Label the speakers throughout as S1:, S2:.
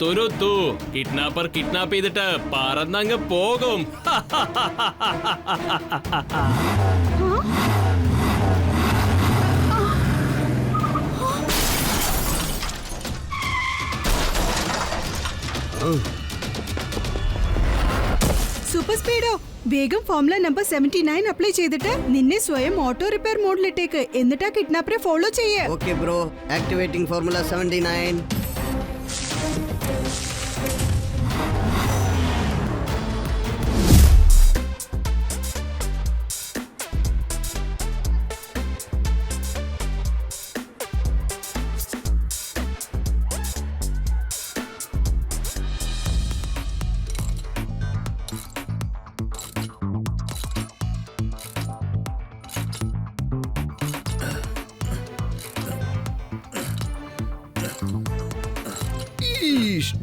S1: തുരുത്തു kidnapper kidnap ചെയ്തിട്ട് പറന്നങ്ങ് പോകും.
S2: സൂപ്പർ സ്പീഡോ, വേഗം ഫോർമുല നമ്പർ 79 അപ്ലൈ ചെയ്തിട്ട് നിന്നെ സ്വയം ഓട്ടോ റിപ്പയർ മോഡിലിട്ടേക്ക്. എന്നിട്ടാ കിഡ്നാപ്പറെ ഫോളോ ചെയ്യേ.
S3: Okay bro, activating formula 79.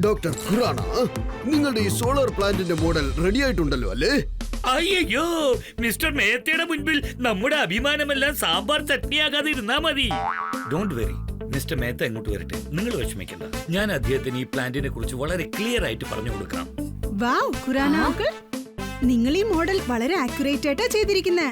S4: Doctor Khurana, നിങ്ങളുടെ ഈ സോളാർ പ്ലാന്റിന്റെ മോഡൽ റെഡി ആയിട്ടുണ്ടല്ലോ അല്ലേ?
S5: അയ്യോ, മിസ്റ്റർ മേത്തയുടെ മുൻപിൽ നമ്മുടെ അഭിമാനമെല്ലാം സാമ്പാർ ചട്നിയാകാതെ ഇരുന്നാ മതി. ഡോണ്ട് വെറി, മിസ്റ്റർ മേത്ത എങ്ങോട്ട് വരട്ടെ, നിങ്ങൾ വിഷമിക്കണ്ട. ഞാൻ അദ്ദേഹത്തിന് ഈ പ്ലാന്റിനെ കുറിച്ച് വളരെ ക്ലിയർ ആയിട്ട് പറഞ്ഞു കൊടുക്കാം.
S2: വാവ് ഖുറാന അങ്കിൾ, നിങ്ങൾ ഈ മോഡൽ വളരെ ആക്യുറേറ്റ് ആയിട്ടാ ചെയ്തിരിക്കുന്നേ.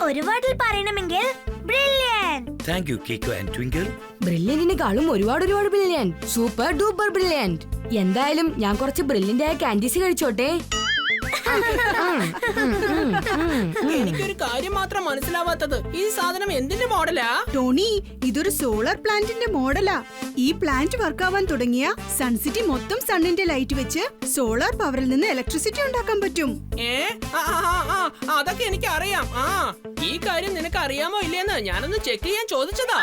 S6: ഒരു വാർഡിൽ പറയണമെങ്കിൽ brilliant.
S5: Thank you Kicko and Twinkle.
S7: ബ്രില്യന്റിനെക്കാളും ഒരുപാട് ബ്രില്യന്റ്, സൂപ്പർ ഡൂപ്പർ ബ്രില്യന്റ്. എന്തായാലും ഞാൻ കുറച്ച് ബ്രില്യന്റ് ആയ കാൻഡീസ് കഴിച്ചോട്ടെ.
S8: എനിക്കൊരു കാര്യം മാത്രം മനസ്സിലാവാത്തത്, ഈ സാധനം എന്തിന്റെ മോഡലാ?
S2: ടോണി, ഇതൊരു സോളാർ പ്ലാന്റിന്റെ മോഡലാ. ഈ പ്ലാന്റ് വർക്കാവാൻ തുടങ്ങിയ സൺസിറ്റി മൊത്തം സണ്ണിന്റെ ലൈറ്റ് വെച്ച് സോളാർ പവറിൽ നിന്ന് ഇലക്ട്രിസിറ്റി ഉണ്ടാക്കാൻ പറ്റും.
S8: അതൊക്കെ എനിക്ക് അറിയാം. ഈ കാര്യം നിനക്ക് അറിയാമോ ഇല്ലെന്ന് ഞാനൊന്ന് ചെക്ക് ചെയ്യാൻ ചോദിച്ചതാ.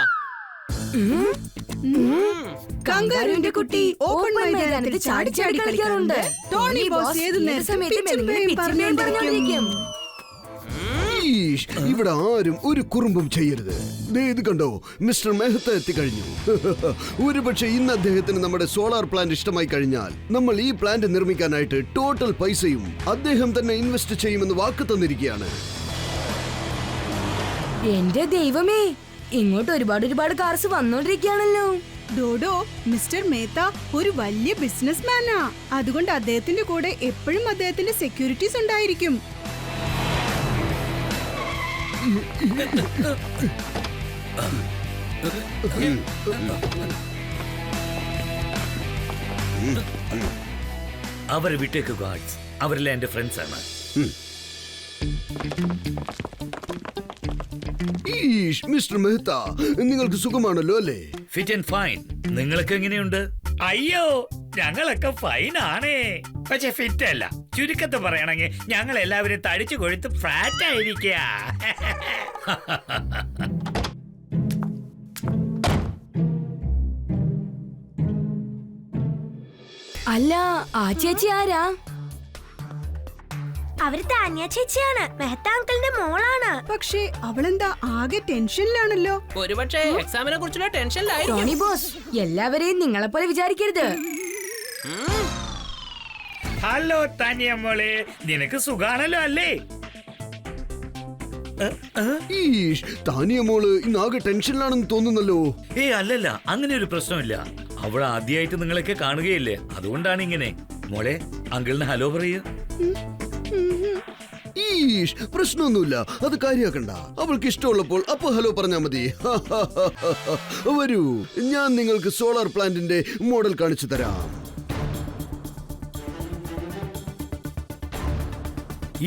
S2: കങ്കാരുവിന്റെ കുട്ടി ഓപ്പൺ മൈതാനത്തിൽ ചാടി ചാടി കളിക്കാറുണ്ട്. ടോണി ബോസ് ഏത് നേരത്തും പറഞ്ഞുകൊണ്ടിരിക്കും.
S4: ഇവിടെ ആരും ഒരു കുറുമ്പും ചെയ്യരുത്. ഇത് കണ്ടോ, മിസ്റ്റർ മെഹ്ത്ത എത്തിക്കഴിഞ്ഞു. ഒരുപക്ഷെ ഇന്ന് അദ്ദേഹത്തിന് നമ്മുടെ സോളാർ പ്ലാന്റ് ഇഷ്ടമായി കഴിഞ്ഞാൽ നമ്മൾ ഈ പ്ലാന്റ് നിർമ്മിക്കാനായിട്ട് ടോട്ടൽ പൈസയും അദ്ദേഹം തന്നെ ഇൻവെസ്റ്റ് ചെയ്യുമെന്ന് വാക്ക് തന്നിരിക്കുകയാണ്.
S7: എന്റെ ദൈവമേ, ഇങ്ങോട്ട് ഒരുപാട് കാർസ് വന്നോണ്ടിരിക്കുകയാണല്ലോ.
S2: ഡോഡോ, മിസ്റ്റർ മേത്ത ഒരു വലിയ ബിസിനസ് മാനാ. അതുകൊണ്ട് അദ്ദേഹത്തിന്റെ കൂടെ എപ്പോഴും അദ്ദേഹത്തിന്റെ സെക്യൂരിറ്റീസ് ഉണ്ടായിരിക്കും.
S5: അവരെ വിട്ടേക്ക് ഗാർഡ്സ്, അവരെല്ലാം എന്റെ ഫ്രണ്ട്സ് ആണ്.
S4: മിസ്റ്റർ മെഹ്ത്ത, നിങ്ങൾക്ക് സുഖമാണല്ലോ അല്ലേ?
S5: Fit and fine. നിങ്ങൾക്ക് എങ്ങനെയുണ്ട്? അയ്യോ, ഞങ്ങളൊക്കെ ഫൈൻ ആണേ, പക്ഷെ ഫിറ്റ് അല്ല. ചുരുക്കത്തെ പറയണെങ്കിൽ ഞങ്ങൾ എല്ലാവരും തടിച്ചു കൊഴുത്ത് ഫ്ലാറ്റ് ആയിരിക്കുക.
S7: അല്ല, ആ ചേച്ചി ആരാ?
S6: അവര് താന്യ ചേച്ചിയാണ്, മെഹ്ത്ത അങ്കിളിന്റെ മോളാണ്.
S2: പക്ഷേ അവളെന്താ ആകെ ടെൻഷനിലാണല്ലോ.
S8: ഒരുപക്ഷെ എക്സാമിനെ കുറിച്ചുള്ള ടെൻഷനിലായിരിക്കും.
S7: ടോണി ബോസ്, എല്ലാവരെയും നിങ്ങളെ പോലെ വിചാരിക്കരുത്.
S5: ഹലോ താനിയ മോളെ, നിനക്ക് സുഖാണല്ലോ അല്ലേ?
S4: താനിയ മോള് ഇന്നാകെ ടെൻഷനിലാണെന്ന് തോന്നുന്നല്ലോ.
S5: അല്ലല്ല, അങ്ങനെ ഒരു പ്രശ്നമില്ല. അവൾ ആദ്യമായിട്ട് നിങ്ങളൊക്കെ കാണുകയല്ലേ, അതുകൊണ്ടാണ് ഇങ്ങനെ. മോളെ, അങ്കിളിന് ഹലോ പറയൂ.
S4: പ്രശ്നമൊന്നുമില്ല, അത് കാര്യാക്കണ്ട. അവൾക്ക് ഇഷ്ടമുള്ളപ്പോൾ അപ്പൊ ഹലോ പറഞ്ഞാ മതി. വരൂ, ഞാൻ നിങ്ങൾക്ക് സോളാർ പ്ലാന്റിന്റെ മോഡൽ കാണിച്ചു തരാം.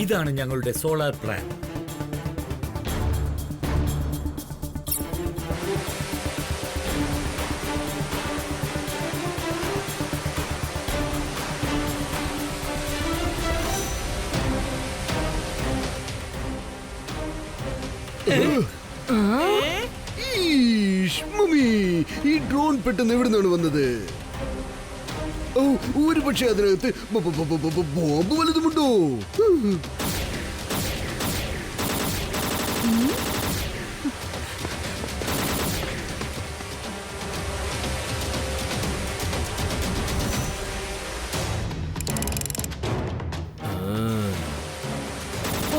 S5: ഇതാണ് ഞങ്ങളുടെ സോളാർ പ്ലാൻ.
S4: മമ്മി, ഈ ഡ്രോൺ പെട്ടെന്ന് എവിടെ നിന്നാണ് വന്നത്? ഒരു പക്ഷേ അതിനകത്ത് ബോംബ് വലുതുമുണ്ടോ?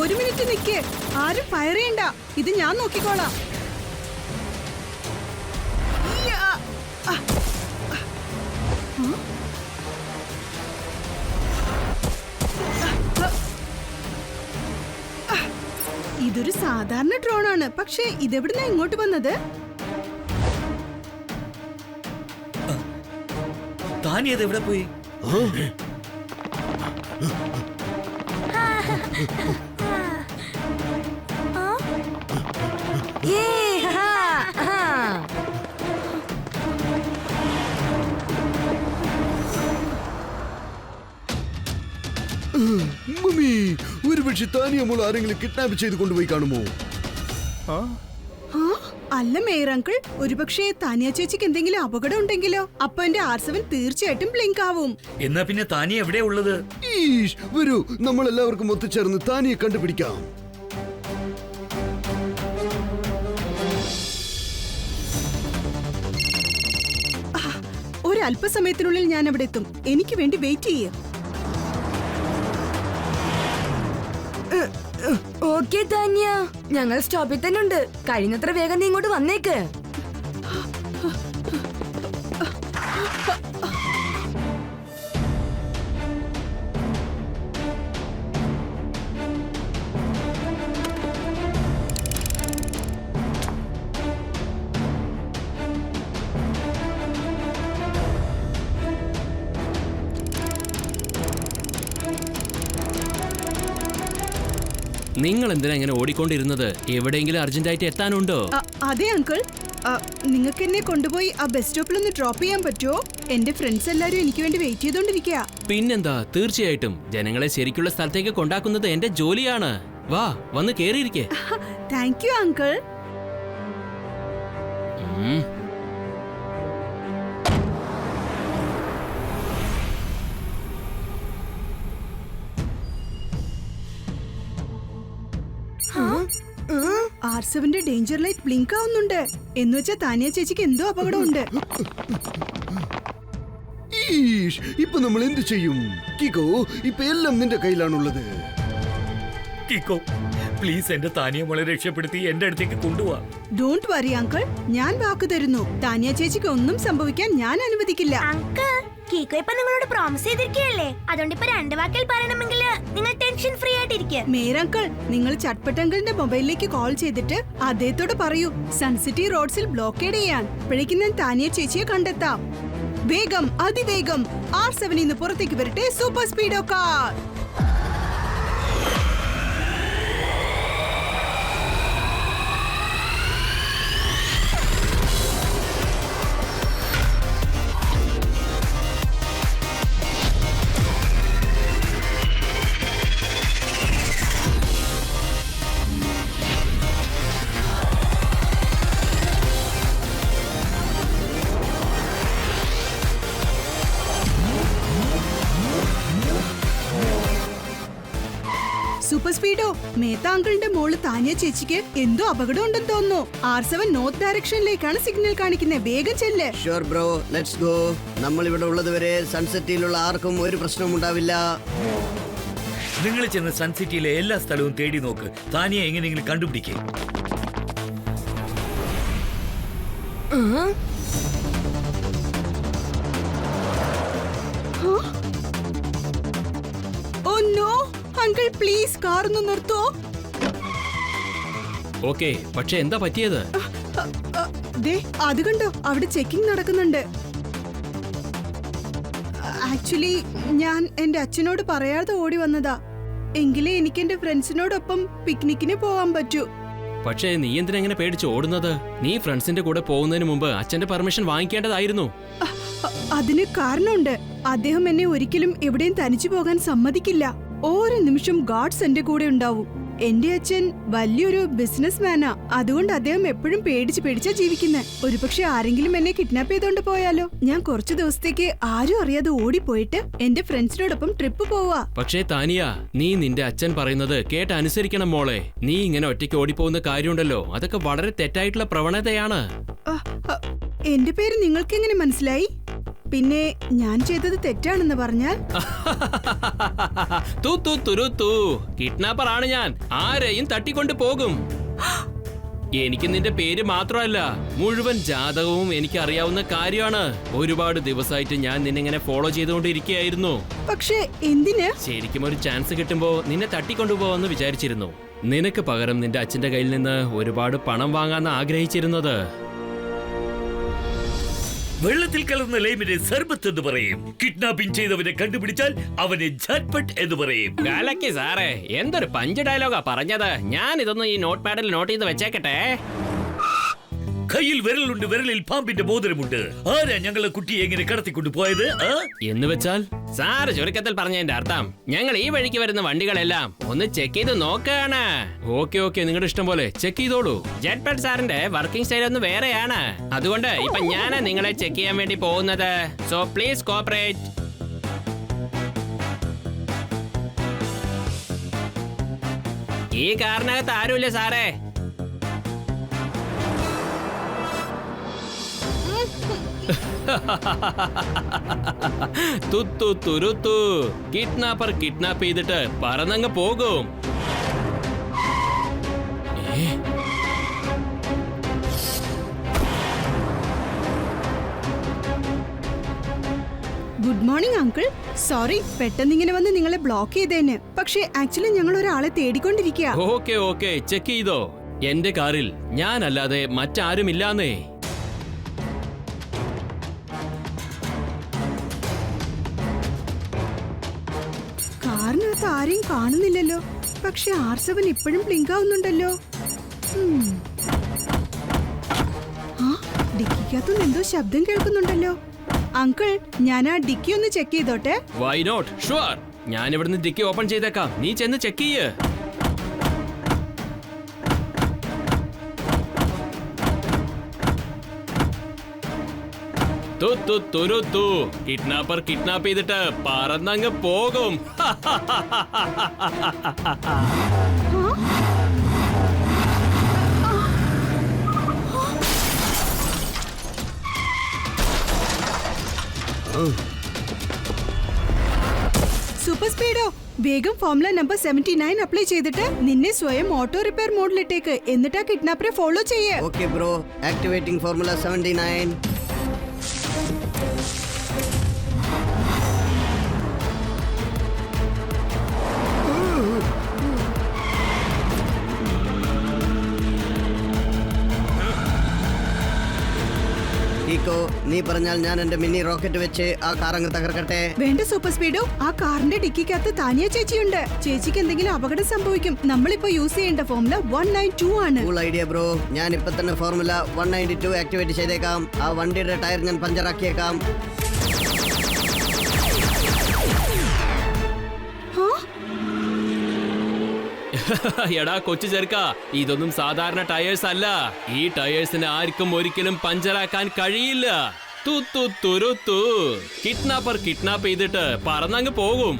S2: ഒരു മിനിറ്റ് നിക്ക്, ആരും ഫയർ ചെയ്യണ്ട, ഇത് ഞാൻ നോക്കിക്കോളാം. ഇതൊരു സാധാരണ ഡ്രോൺ ആണ്, പക്ഷേ ഇതെവിടുന്നാ ഇങ്ങോട്ട് വന്നത്?
S5: താനിയത് എവിടെ പോയി?
S4: മമ്മി, ഒരുപക്ഷെ താനിയ മോൾ ആരെങ്കിലും കിഡ്നാപ്പ് ചെയ്ത് കൊണ്ടുപോയി കാണുമോ?
S2: ആ, അല്ല മേയർ അങ്കിൾ, ഒരുപക്ഷെ താനിയ ചേച്ചിക്ക് എന്തെങ്കിലും അപകടം ഉണ്ടെങ്കിലോ? അപ്പൊ എന്റെ R7 തീർച്ചയായിട്ടും ബ്ലിങ്ക് ആവും.
S5: എന്നാ പിന്നെ താനി എവിടെയാ ഉള്ളത്?
S4: ഈഷ്, വരൂ, നമ്മൾ എല്ലാവർക്കും ഒത്തുചേർന്ന് താനിയെ കണ്ടുപിടിക്കാം.
S2: ഒരു അല്പസമയത്തിനുള്ളിൽ ഞാൻ അവിടെ എത്തും. എനിക്ക് വേണ്ടി വെയിറ്റ് ചെയ്യേ.
S7: ഓക്കെ താന്യ, ഞങ്ങൾ സ്റ്റോപ്പിൽ തന്നെ ഉണ്ട്. കഴിയുന്നത്ര വേഗം നീ ഇങ്ങോട്ട് വന്നേക്ക്.
S1: നിങ്ങൾ എന്തിനാ ഇങ്ങനെ ഓടിക്കൊണ്ടിരുന്നത്? എവിടെയെങ്കിലും അർജന്റായിട്ട് എത്താനുണ്ടോ?
S2: അതെ അങ്കിൾ, നിങ്ങൾക്ക് എന്നെ കൊണ്ടുപോയി ആ ബസ് സ്റ്റോപ്പിൽ ഒന്ന് ഡ്രോപ്പ് ചെയ്യാൻ പറ്റുമോ? എന്റെ ഫ്രണ്ട്സ് എല്ലാരും എനിക്ക് വേണ്ടി വെയിറ്റ് ചെയ്തോണ്ടിരിക്കുക.
S1: പിന്നെന്താ, തീർച്ചയായിട്ടും. ജനങ്ങളെ ശരിക്കുള്ള സ്ഥലത്തേക്ക് കൊണ്ടാക്കുന്നത് എന്റെ ജോലിയാണ്. വാ, വന്ന് കേറിയിരിക്കേ.
S2: Thank you uncle. R7ന്റെ ഡേഞ്ചർ ലൈറ്റ് ബ്ലിങ്ക് ആവുന്നുണ്ട്. എന്നുവെച്ചാ താനിയ ചേച്ചിക്ക് എന്തോ അപകടമുണ്ട്.
S4: ഈഷ്, ഇപ്പൊ നമ്മൾ എന്ത് ചെയ്യും? കിക്കോ, ഇപ്പൊ എല്ലാം നിന്റെ കയ്യിലാണുള്ളത്.
S5: കിക്കോ, പ്ലീസ് എന്റെ താനിയെ മോളെ രക്ഷപ്പെടുത്തി എന്റെ അടുത്തേക്ക് കൊണ്ടുപോവാ.
S2: ഡോണ്ട് വറി അങ്കിൾ, ഞാൻ വാക്ക് തരുന്നു. താനിയ ചേച്ചിക്ക് ഒന്നും സംഭവിക്കാൻ ഞാൻ അനുവദിക്കില്ല.
S6: അങ്കിൾ, കീക്കോ ഇപ്പൊ നിങ്ങളോട് പ്രോമിസ് ചെയ്തിരിക്കുകയല്ലേ? അതുകൊണ്ട് ഇപ്പൊ 2 വാക്കിൽ പറയണമെങ്കിൽ നിങ്ങൾ ടെൻഷൻ ഫ്രീ ആയിട്ടിരിക്കുക.
S2: മേയർ അങ്കിൾ, നിങ്ങൾ ചട്പട്ട് അങ്കിളിന്റെ മൊബൈലിലേക്ക് കോൾ ചെയ്തിട്ട് അദ്ദേഹത്തോട് പറയൂ സൺസിറ്റി റോഡ്സിൽ ബ്ലോക്കേഡ് ചെയ്യാൻ. അപ്പോഴേക്കും ഞാൻ താനിയ ചേച്ചിയെ കണ്ടെത്താം. വേഗം, അതിവേഗം R7 ഇന്ന് പുറത്തേക്ക് വരട്ടെ. Super Speedo car. Super Speedo, Mehta അങ്കിളിന്റെ മോള് താനിയ ചേച്ചിക്ക് എന്തോ അപകടം ഉണ്ടെന്ന് തോന്നുന്നു. R7 നോർത്ത് ഡയറക്ഷനിലേക്കാണ് സിഗ്നൽ കാണിക്കുന്നത്. വേഗം ചെല്ല്.
S3: Sure bro, let's go. നമ്മൾ ഇവിടെ ഉള്ളതുവരെ സൺസെറ്റിലുള്ള ആർക്കും ഒരു പ്രശ്നവും ഉണ്ടാവില്ല.
S5: നിങ്ങൾ ചെന്ന് സൺസിറ്റിയിലെ എല്ലാ സ്ഥലവും തേടി നോക്ക്. താനിയെ എങ്ങനെയെങ്കിലും കണ്ടുപിടിക്കേ.
S2: Oh no uncle, please car ഒന്ന് നിർത്തോ.
S1: ഓക്കെ, പക്ഷെ എന്താ പറ്റിയത്?
S2: ദേ, അത് കണ്ടോ, അവിടെ ചെക്കിംഗ് നടക്കുന്നുണ്ട്. ആക്ച്വലി ഞാൻ എന്റെ അച്ഛനോട് പറയാതെ ഓടി വന്നതാ. എങ്കിലേ എനിക്ക് എന്റെ ഫ്രണ്ട്സിനോടൊപ്പം പിക്നിക്കിന് പോവാൻ പറ്റൂ.
S1: പക്ഷേ നീ എന്തിനാ ഇങ്ങനെ പേടിച്ച് ഓടുന്നത്? നീ ഫ്രണ്ട്സിന്റെ കൂടെ പോകുന്നതിന് മുമ്പ് അച്ഛന്റെ പെർമിഷൻ വാങ്ങിക്കേണ്ടതായിരുന്നു.
S2: അതിന് കാരണമുണ്ട്. അദ്ദേഹം എന്നെ ഒരിക്കലും എവിടെയും തനിച്ചു പോകാൻ സമ്മതിക്കില്ല. ഓരോ നിമിഷം ഗാർഡ്സ് എന്റെ കൂടെ ഉണ്ടാവും. എന്റെ അച്ഛൻ വലിയൊരു ബിസിനസ് മാനാ. അതുകൊണ്ട് അദ്ദേഹം എപ്പോഴും പേടിച്ചാ ജീവിക്കുന്നത്. ഒരുപക്ഷെ ആരെങ്കിലും എന്നെ കിഡ്നാപ്പ് ചെയ്തോണ്ട് പോയാലോ? ഞാൻ കുറച്ചു ദിവസത്തേക്ക് ആരും അറിയാതെ ഓടിപ്പോയിട്ട് എന്റെ ഫ്രണ്ട്സിനോടൊപ്പം ട്രിപ്പ് പോവാ.
S1: പക്ഷേ താനിയ, നീ നിന്റെ അച്ഛൻ പറയുന്നത് കേട്ട് അനുസരിക്കണം മോളെ. നീ ഇങ്ങനെ ഒറ്റയ്ക്ക് ഓടിപ്പോകുന്ന കാര്യമുണ്ടല്ലോ, അതൊക്കെ വളരെ തെറ്റായിട്ടുള്ള പ്രവണതയാണ്.
S2: എന്റെ പേര് നിങ്ങൾക്ക് എങ്ങനെ മനസ്സിലായി? പിന്നെ ഞാൻ ചെയ്തത് തെറ്റാണെന്ന് പറഞ്ഞാൽ?
S1: കിഡ്നാപ്പർ ആണ് ഞാൻ. ആരെയും തട്ടിക്കൊണ്ട് പോകും. എനിക്ക് നിന്റെ പേര് മാത്രമല്ല മുഴുവൻ ജാതകവും എനിക്ക് അറിയാവുന്ന കാര്യമാണ്. ഒരുപാട് ദിവസമായിട്ട് ഞാൻ നിന്നിങ്ങനെ ഫോളോ ചെയ്തുകൊണ്ടിരിക്കുകയായിരുന്നു.
S2: പക്ഷേ എന്തിന്?
S1: ശരിക്കും ഒരു ചാൻസ് കിട്ടുമ്പോ നിന്നെ തട്ടിക്കൊണ്ടുപോവാന്ന് വിചാരിച്ചിരുന്നു. നിനക്ക് പകരം നിന്റെ അച്ഛന്റെ കയ്യിൽ നിന്ന് ഒരുപാട് പണം വാങ്ങാന്ന് ആഗ്രഹിച്ചിരുന്നത്.
S5: വെള്ളത്തിൽ കലർന്ന ലൈമിനെ സർബത്ത് എന്ന് പറയും. കിഡ്നാപ്പിംഗ് ചെയ്തവനെ കണ്ടുപിടിച്ചാൽ അവനെ ഝട്പട്ട് എന്ന് പറയും.
S1: ഗാലക്കി സാറേ, എന്തൊരു പഞ്ച് ഡയലോഗാ പറഞ്ഞത്. ഞാൻ ഇതൊന്ന് ഈ നോട്ട് പാഡിൽ നോട്ട് ചെയ്ത് വെച്ചേക്കട്ടെ.
S5: കയ്യിൽ വിരലുണ്ട്, വിരലിൽ പാമ്പിന്റെ മോതിരമുണ്ട്. ആരാ ഞങ്ങളെ കുട്ടിയെ എങ്ങനെ കടത്തിക്കൊണ്ടു പോയത്?
S1: എന്ന് വെച്ചാൽ സാറ് ചുരുക്കത്തിൽ പറഞ്ഞതിന്റെ അർത്ഥം ഞങ്ങൾ ഈ വഴിക്ക് വരുന്ന വണ്ടികളെല്ലാം ഒന്ന് ചെക്ക് ചെയ്ത് നോക്കാണ്. ഓക്കെ, നിങ്ങളുടെ ഇഷ്ടം പോലെ ചെക്ക് ചെയ്തോളൂ. ജെറ്റ്പെറ്റ് സാറിന്റെ വർക്കിംഗ് സ്റ്റൈൽ ഒന്ന് വേറെയാണ്. അതുകൊണ്ട് ഇപ്പൊ ഞാനാ നിങ്ങളെ ചെക്ക് ചെയ്യാൻ വേണ്ടി പോകുന്നത്. So please cooperate. ഈ കാറിനകത്ത് ആരുമില്ല സാറേ. തുരുത്തു കിഡ്നാപ്പർ കിഡ്നാപ്പ് ചെയ്തിട്ട് പറന്നങ്ങ് പോകും.
S2: Good morning uncle. സോറി പെട്ടെന്ന് ഇങ്ങനെ വന്ന് നിങ്ങളെ ബ്ലോക്ക് ചെയ്തേന്. പക്ഷേ ആക്ച്വലി ഞങ്ങൾ ഒരാളെ തേടിക്കൊണ്ടിരിക്കുക.
S1: ഓക്കെ ചെക്ക് ചെയ്തോ. എന്റെ കാറിൽ ഞാനല്ലാതെ മറ്റാരുമില്ലാന്നേ.
S2: കാറിനകത്ത് ആരെയും കാണുന്നില്ലല്ലോ. പക്ഷെ R7 ഇപ്പോഴും ബ്ലിങ്ക് ആവുന്നുണ്ടല്ലോ. ഡിക്കിക്കകത്തുനിന്ന് എന്തോ ശബ്ദം കേൾക്കുന്നുണ്ടല്ലോ. അങ്കിൾ, ഞാൻ ആ ഡിക്കി ഒന്ന് ചെക്ക് ചെയ്തോട്ടെ.
S1: Why not? ഷുവർ. ഞാൻ ഇവിടുന്ന് ഡിക്കി ഓപ്പൺ ചെയ്തേക്കാം. നീ ചെന്ന് ചെക്ക് ചെയ്യ്. തുരുത്തു കിഡ്നാപ്പർ കിഡ്നാപ്പ് ചെയ്തിട്ട് പറന്നങ്ങ് പോകും.
S2: സൂപ്പർ സ്പീഡോ, വേഗം ഫോർമുല നമ്പർ 79 അപ്ലൈ ചെയ്തിട്ട് നിന്നെ സ്വയം ഓട്ടോ റിപ്പയർ മോഡിലിട്ടേക്ക്. എന്നിട്ട് ആ കിഡ്നാപ്പറെ ഫോളോ ചെയ്യേ.
S3: Okay bro, activating formula 79. നീ പറഞ്ഞാൽ ഞാൻ എന്റെ മിനി റോക്കറ്റ് വെച്ച് ആ കാർ അങ്ങ് തകർക്കട്ടെ.
S2: വേണ്ട സൂപ്പർ സ്പീഡോ, ആ കാറിന്റെ ഡിക്കിക്കകത്ത് താനിയ ചേച്ചിയുണ്ട്. ചേച്ചിക്ക് എന്തെങ്കിലും അപകടം സംഭവിക്കും. നമ്മളിപ്പോ യൂസ് ചെയ്യേണ്ട ഫോർമുല 192 ആണ്.
S3: Cool idea bro. ഞാൻ ഇപ്പൊ തന്നെ ഫോർമുല 192 ആക്ടിവേറ്റ് ചെയ്തേക്കാം. ആ വണ്ടിയുടെ ടയർ ഞാൻ പഞ്ചറാക്കിയേക്കാം.
S1: എടാ കൊച്ചു ചെറുക്ക, ഇതൊന്നും സാധാരണ ടയേഴ്സ് അല്ല. ഈ ടയേഴ്സിന് ആർക്കും ഒരിക്കലും പഞ്ചറാക്കാൻ കഴിയില്ല. തുരുത്തു കിഡ്നാപ്പർ കിഡ്നാപ്പ് ചെയ്തിട്ട് പറന്നങ്ങ് പോകും.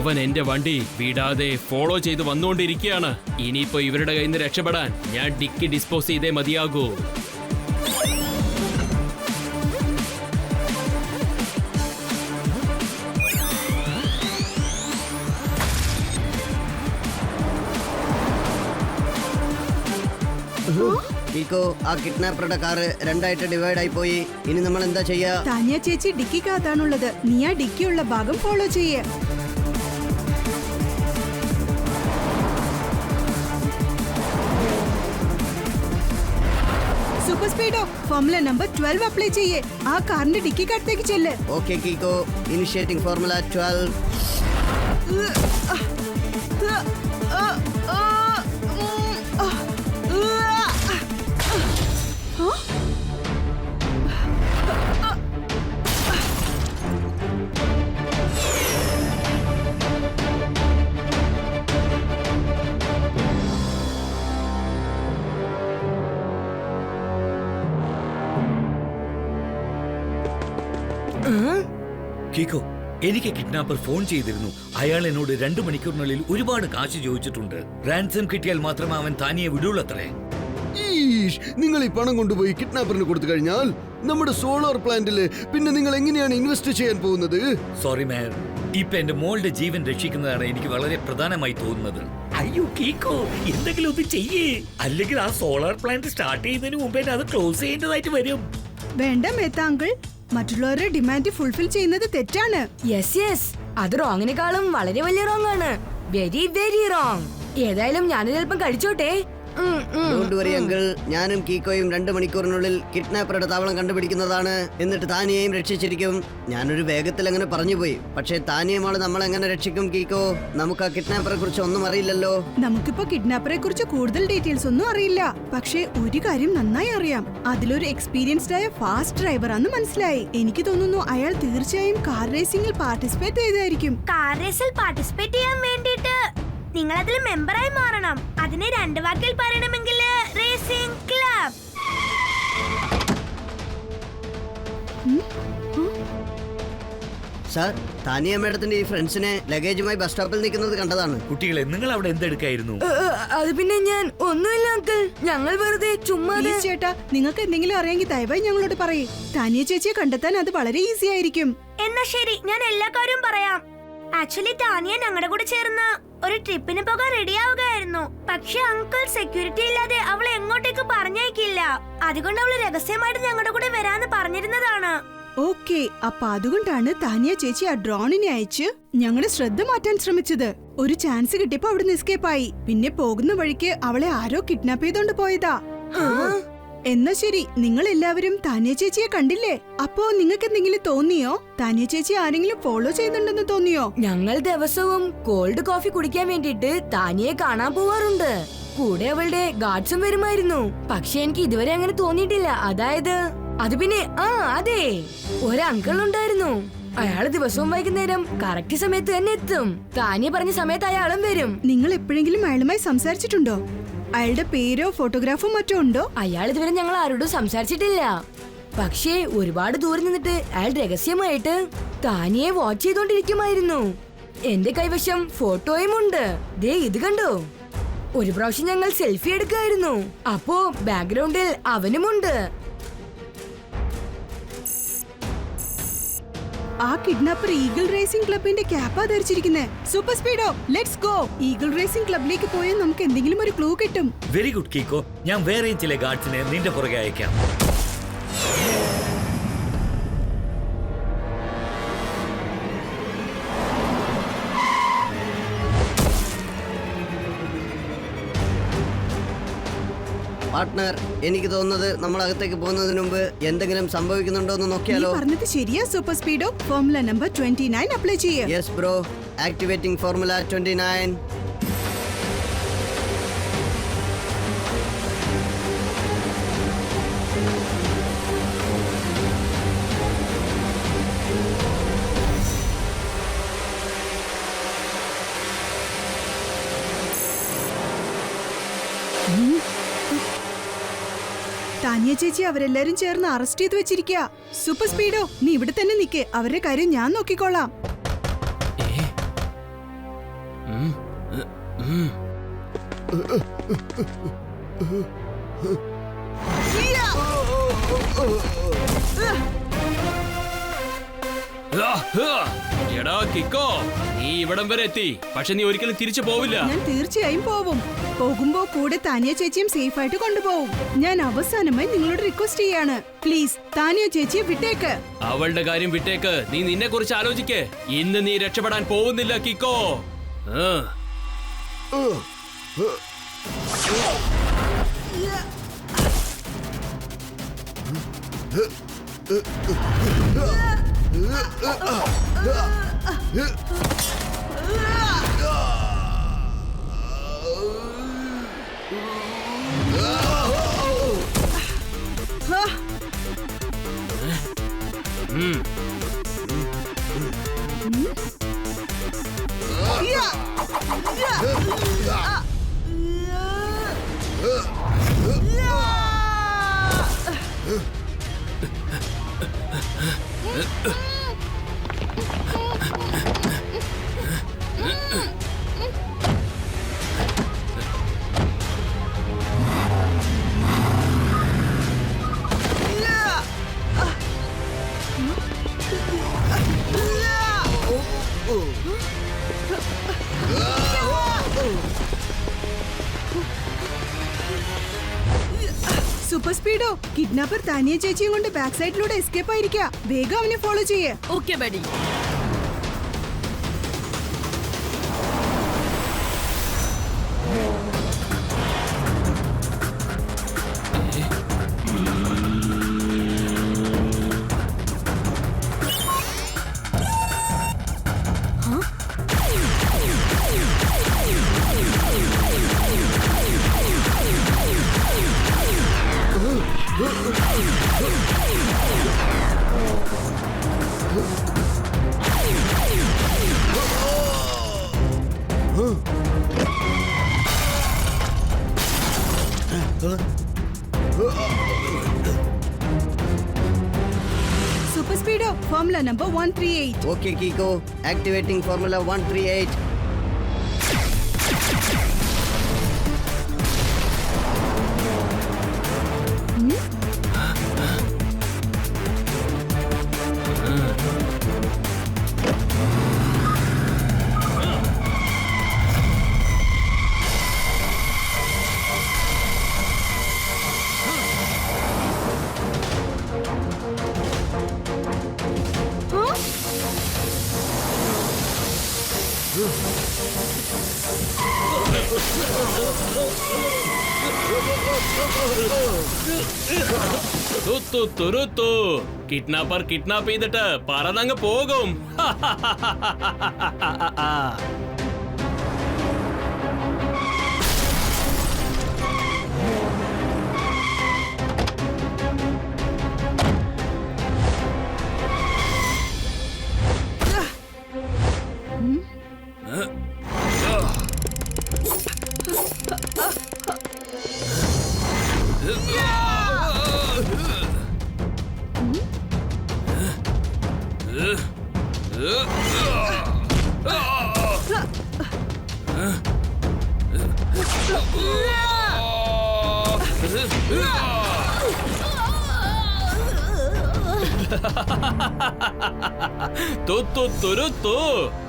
S1: അവൻ എന്റെ വണ്ടി വിടാതെ ഫോളോ ചെയ്ത് വന്നുകൊണ്ടിരിക്കുകയാണ്. ഇനിയിപ്പോ ഇവരുടെ കയ്യിൽ നിന്ന് രക്ഷപ്പെടാൻ ഞാൻ ഡിക്കി ഡിസ്പോസ് ചെയ്തേ മതിയാകൂ.
S3: ആ കിഡ്നാപ്പറുടെ കാറ് രണ്ടായിട്ട് ഡിവൈഡ് ആയി പോയി. ഇനി നമ്മൾ എന്താ ചെയ്യാ?
S2: താനിയ ചേച്ചി ഡിക്കിക്കകത്താണുള്ളത്. നീ ആ ഡിക്കിയുള്ള ഭാഗം ഫോളോ ചെയ്യേ. Super Speedo, formula number 12 apply ചെയ്യേ. ആ കാറിന്റെ ഡിക്കിക്കകത്തേക്ക് ചെല്ല്.
S3: Okay Kicko, initiating formula 12.
S5: Kicko, എനിക്ക് കിഡ്നാപ്പർ ഫോൺ ചെയ്തിരുന്നു. അയാൾ എന്നോട് 2 മണിക്കൂറിനുള്ളിൽ ഒരുപാട് കാശ് ചോദിച്ചിട്ടുണ്ട്. റാൻസം കിട്ടിയാൽ മാത്രമേ അവൻ താനിയെ വിടുള്ളത്രേ.
S4: സതീഷ്, നിങ്ങൾ ഈ പണം കൊണ്ടുപോയി കിഡ്നാപ്പറിന് കൊടുത്തു കഴിഞ്ഞാൽ നമ്മുടെ സോളാർ പ്ലാന്റില് പിന്നെ നിങ്ങൾ എങ്ങനെയാണ് ഇൻവെസ്റ്റ് ചെയ്യാൻ പോകുന്നത്?
S5: സോറി മാം, ഇപ്പൊ എന്റെ മോളുടെ ജീവൻ രക്ഷിക്കുന്നതാണ് എനിക്ക് വളരെ പ്രധാനമായി തോന്നുന്നത്. അയ്യോ കീക്കോ, എന്തെങ്കിലും ഒന്ന് ചെയ്യേ, അല്ലെങ്കിൽ ആ സോളാർ പ്ലാന്റ് സ്റ്റാർട്ട് ചെയ്യുന്നതിന് മുമ്പേ അത് ക്ലോസ് ചെയ്യേണ്ടതായിട്ട് വരും.
S2: വേണ്ട മേത്ത അങ്കിൾ, മറ്റുള്ളവരുടെ ഡിമാൻഡ് ഫുൾഫിൽ ചെയ്യുന്നത് തെറ്റാണ്.
S7: യെസ് അത് റോങ്ങിനെക്കാളും വളരെ വലിയ റോങ് ആണ്. Very very wrong. ഏതായാലും ഞാനിത് അല്പം കഴിച്ചോട്ടെ.
S3: ഡോണ്ട് വറി അങ്കിൾ, ഞാനും കീക്കോയും 2 മണിക്കൂറിനുള്ളിൽ കിഡ്നാപ്പറുടെ താവളം കണ്ടുപിടിക്കുന്നതാണ്. എന്നിട്ട് താനിയെയും രക്ഷിച്ചിരിക്കും. ഞാനൊരു വേഗത്തിൽ അങ്ങനെ പറഞ്ഞുപോയി, പക്ഷേ താനിയമാണ് നമ്മൾ എങ്ങനെ രക്ഷിക്കും കീക്കോ? നമുക്ക് ആ കിഡ്നാപ്പറെ കുറിച്ച് ഒന്നും അറിയില്ലല്ലോ.
S2: നമുക്കിപ്പോ കിഡ്നാപ്പറെ കുറിച്ച് കൂടുതൽ ഡീറ്റെയിൽസ് ഒന്നും അറിയില്ല. പക്ഷേ ഒരു കാര്യം നന്നായി അറിയാം, അതിലൊരു എക്സ്പീരിയൻസ്ഡ് ആയ ഫാസ്റ്റ് ഡ്രൈവർ ആണെന്ന് മനസ്സിലായി. എനിക്ക് തോന്നുന്നു അയാൾ തീർച്ചയായും കാർ റേസിംഗിൽ പാർട്ടിസിപ്പേറ്റ് ചെയ്തായിരിക്കും.
S6: കാർ റേസിൽ പാർട്ടിസിപ്പേറ്റ് ചെയ്യാൻ വേണ്ടിയിട്ട് നിങ്ങൾ അതിൽ മെമ്പറായി മാറണം. അതിനെ 2 വാക്കിൽ പറയണമെങ്കിൽ റേസിംഗ് ക്ലബ്.
S3: സാർ, താനിയ മേഡത്തിന്റെ ഈ ഫ്രണ്ട്സിനെ ലഗേജുമായി ബസ് സ്റ്റോപ്പിൽ നിൽക്കുന്നത് കണ്ടതാണ്.
S5: കുട്ടികളെ, നിങ്ങൾ അവിടെ എന്തെടുക്കായിരുന്നു?
S7: അത് പിന്നെ ഞാൻ ഒന്നുമില്ല അങ്കിൾ, ഞങ്ങൾ വെറുതെ ചുമ്മാ.
S2: പ്ലീസ് ചേട്ടാ, നിങ്ങൾക്ക് എന്തെങ്കിലും അറിയാമെങ്കിൽ ദയവായി ഞങ്ങളോട് പറയേ. താനിയ ചേച്ചിയെ കണ്ടെത്താൻ അത് വളരെ ഈസി ആയിരിക്കും.
S6: എന്നാ ശരി, ഞാൻ എല്ലാ കാര്യവും പറയാം. ആക്ച്വലി താനിയ ഞങ്ങളുടെ കൂടെ ചേർന്ന് ഒരു ട്രിപ്പിന് പോകാൻ റെഡി ആവുകയായിരുന്നു. പക്ഷെ അങ്കിൾ സെക്യൂരിറ്റി ഇല്ലാതെ അവളെ എങ്ങോട്ടേക്ക് പറഞ്ഞയക്കില്ല. അതുകൊണ്ട് അവള് രഹസ്യമായിട്ട് ഞങ്ങളുടെ കൂടെ വരാന്ന് പറഞ്ഞിരുന്നതാണ്.
S2: ഓക്കെ, അപ്പൊ അതുകൊണ്ടാണ് താനിയ ചേച്ചി ആ ഡ്രോണിനെ അയച്ച് ഞങ്ങളുടെ ശ്രദ്ധ മാറ്റാൻ ശ്രമിച്ചത്. ഒരു ചാൻസ് കിട്ടിയപ്പോ അവിടെ എസ്കേപ്പ് ആയി. പിന്നെ പോകുന്ന വഴിക്ക് അവളെ ആരോ കിഡ്നാപ്പ് ചെയ്തോണ്ട് പോയതാ. എന്നാ ശരി, നിങ്ങൾ എല്ലാവരും താനിയ ചേച്ചിയെ കണ്ടില്ലേ? അപ്പോ നിങ്ങൾക്ക് എന്തെങ്കിലും തോന്നിയോ? താനിയ ചേച്ചി ആരെങ്കിലും ഫോളോ ചെയ്യുന്നുണ്ടെന്ന് തോന്നിയോ?
S7: ഞങ്ങൾ ദിവസവും കോൾഡ് കോഫി കുടിക്കാൻ വേണ്ടിട്ട് താനിയെ കാണാൻ പോവാറുണ്ട്. കൂടെ അവളുടെ ഗാർഡ്സും വരുമായിരുന്നു. പക്ഷെ എനിക്ക് ഇതുവരെ അങ്ങനെ തോന്നിയിട്ടില്ല. അതായത് അത് പിന്നെ അതെ, ഒരു അങ്കിൾ ഉണ്ടായിരുന്നു. അയാള് ദിവസവും വൈകുന്നേരം കറക്റ്റ് സമയത്ത് തന്നെ എത്തും. താനിയ പറഞ്ഞ സമയത്ത് അയാളും വരും.
S2: നിങ്ങൾ എപ്പോഴെങ്കിലും അയാളുമായി സംസാരിച്ചിട്ടുണ്ടോ? അയാളുടെ പേരോ ഫോട്ടോഗ്രാഫോ മറ്റോ ഉണ്ടോ?
S7: അയാൾ ഇതുവരെ ഞങ്ങൾ ആരോടും സംസാരിച്ചിട്ടില്ല. പക്ഷേ ഒരുപാട് ദൂരെ നിന്നിട്ട് അയാൾ രഹസ്യമായിട്ട് താനിയെ വാച്ച് ചെയ്തോണ്ടിരിക്കുമായിരുന്നു. എന്റെ കൈവശം ഫോട്ടോയും ഉണ്ട്. ദേ ഇത് കണ്ടോ? ഒരു പ്രാവശ്യം ഞങ്ങൾ സെൽഫി എടുക്കായിരുന്നു. അപ്പോ ബാക്ക്ഗ്രൗണ്ടിൽ അവനുമുണ്ട്.
S2: ആ കിഡ്നാപ്പർ ഈഗിൾ റേസിംഗ് ക്ലബിന്റെ ക്യാപ്പാ ധരിച്ചിരിക്കുന്നേ. Super Speedo, let's go. Eagle Racing ക്ലബിലേക്ക് പോയാൽ നമുക്ക് എന്തെങ്കിലും ഒരു ക്ലൂ കിട്ടും.
S5: വെരി ഗുഡ് കീക്കോ, ഞാൻ വേറെയും ചില ഗാർഡ്സിനെ നിന്റെ പുറകെ അയക്കാം.
S3: പാർട്ട്ണർ, എനിക്ക് തോന്നുന്നത് നമ്മൾ അകത്തേക്ക് പോകുന്നതിന് മുമ്പ് എന്തെങ്കിലും സംഭവിക്കുന്നുണ്ടോ എന്ന്
S2: നീ
S3: നോക്കിയാലോ?
S2: പറഞ്ഞത് ശരിയാ super Speedo. Formula number 29 apply ചെയ്യേ.
S3: Yes bro, activating formula 29.
S2: Tania ചേച്ചി അവരെല്ലാരും ചേർന്ന് അറസ്റ്റ് ചെയ്ത് വെച്ചിരിക്കുക. സൂപ്പർ സ്പീഡോ, നീ ഇവിടെ തന്നെ നിക്കേ. അവരുടെ കാര്യം ഞാൻ നോക്കിക്കോളാം.
S1: എടാ കിക്കോ, നീ ഇവിടം വരെ എത്തി. പക്ഷെ നീ ഒരിക്കലും തിരിച്ചു പോവില്ല.
S2: ഞാൻ തീർച്ചയായും പോവും. പോകുമ്പോ കൂടെ താനിയ ചേച്ചിയും സേഫ് ആയിട്ട് കൊണ്ടുപോകും. ഞാൻ അവസാനമായി നിങ്ങളോട് റിക്വസ്റ്റ് ചെയ്യാണ്, പ്ലീസ് താനിയ ചേച്ചിയെ വിട്ടേക്ക്.
S1: അവളുടെ കാര്യം വിട്ടേക്ക്. നീ നിന്നെ കുറിച്ച് ആലോചിക്ക്. ഇന്ന് നീ രക്ഷപ്പെടാൻ പോകുന്നില്ല കിക്കോ.
S2: സ്പീഡോ, കിഡ്നാപ്പർ താനിയ ചേച്ചിയും കൊണ്ട് ബാക്ക് സൈഡിലൂടെ എസ്കേപ്പ് ആയിരിക്കാ. വേഗം അവനെ ഫോളോ ചെയ്യേ.
S7: Okay buddy.
S2: Super Speedo, formula number 138.
S3: Okay Kicko, activating formula 138.
S1: Kidnapper kidnap ചെയ്തിട്ട് പറന്നങ്ങ് പോകും.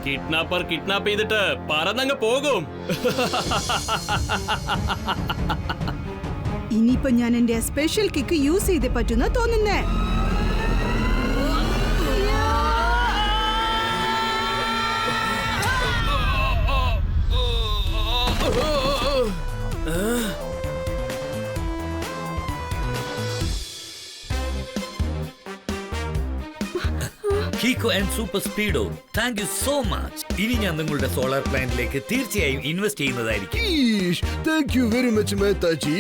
S1: കിഡ്നാപ്പർ കിഡ്നാപ്പ് ചെയ്തിട്ട് പറന്നങ്ങ് പോകും.
S2: ഇനിയിപ്പോ ഞാൻ എന്റെ സ്പെഷ്യൽ കിക്ക് യൂസ് ചെയ്തേ പറ്റുന്ന തോന്നുന്നേ.
S5: Kicko and Super Speedo, thank you so much. ഇനി ഞാൻ നിങ്ങളുടെ സോളാർ പ്ലാന്റിലേക്ക് തീർച്ചയായും ഇൻവെസ്റ്റ് ചെയ്യുന്നതായിരിക്കും.
S4: Thank you very much Mehtaji.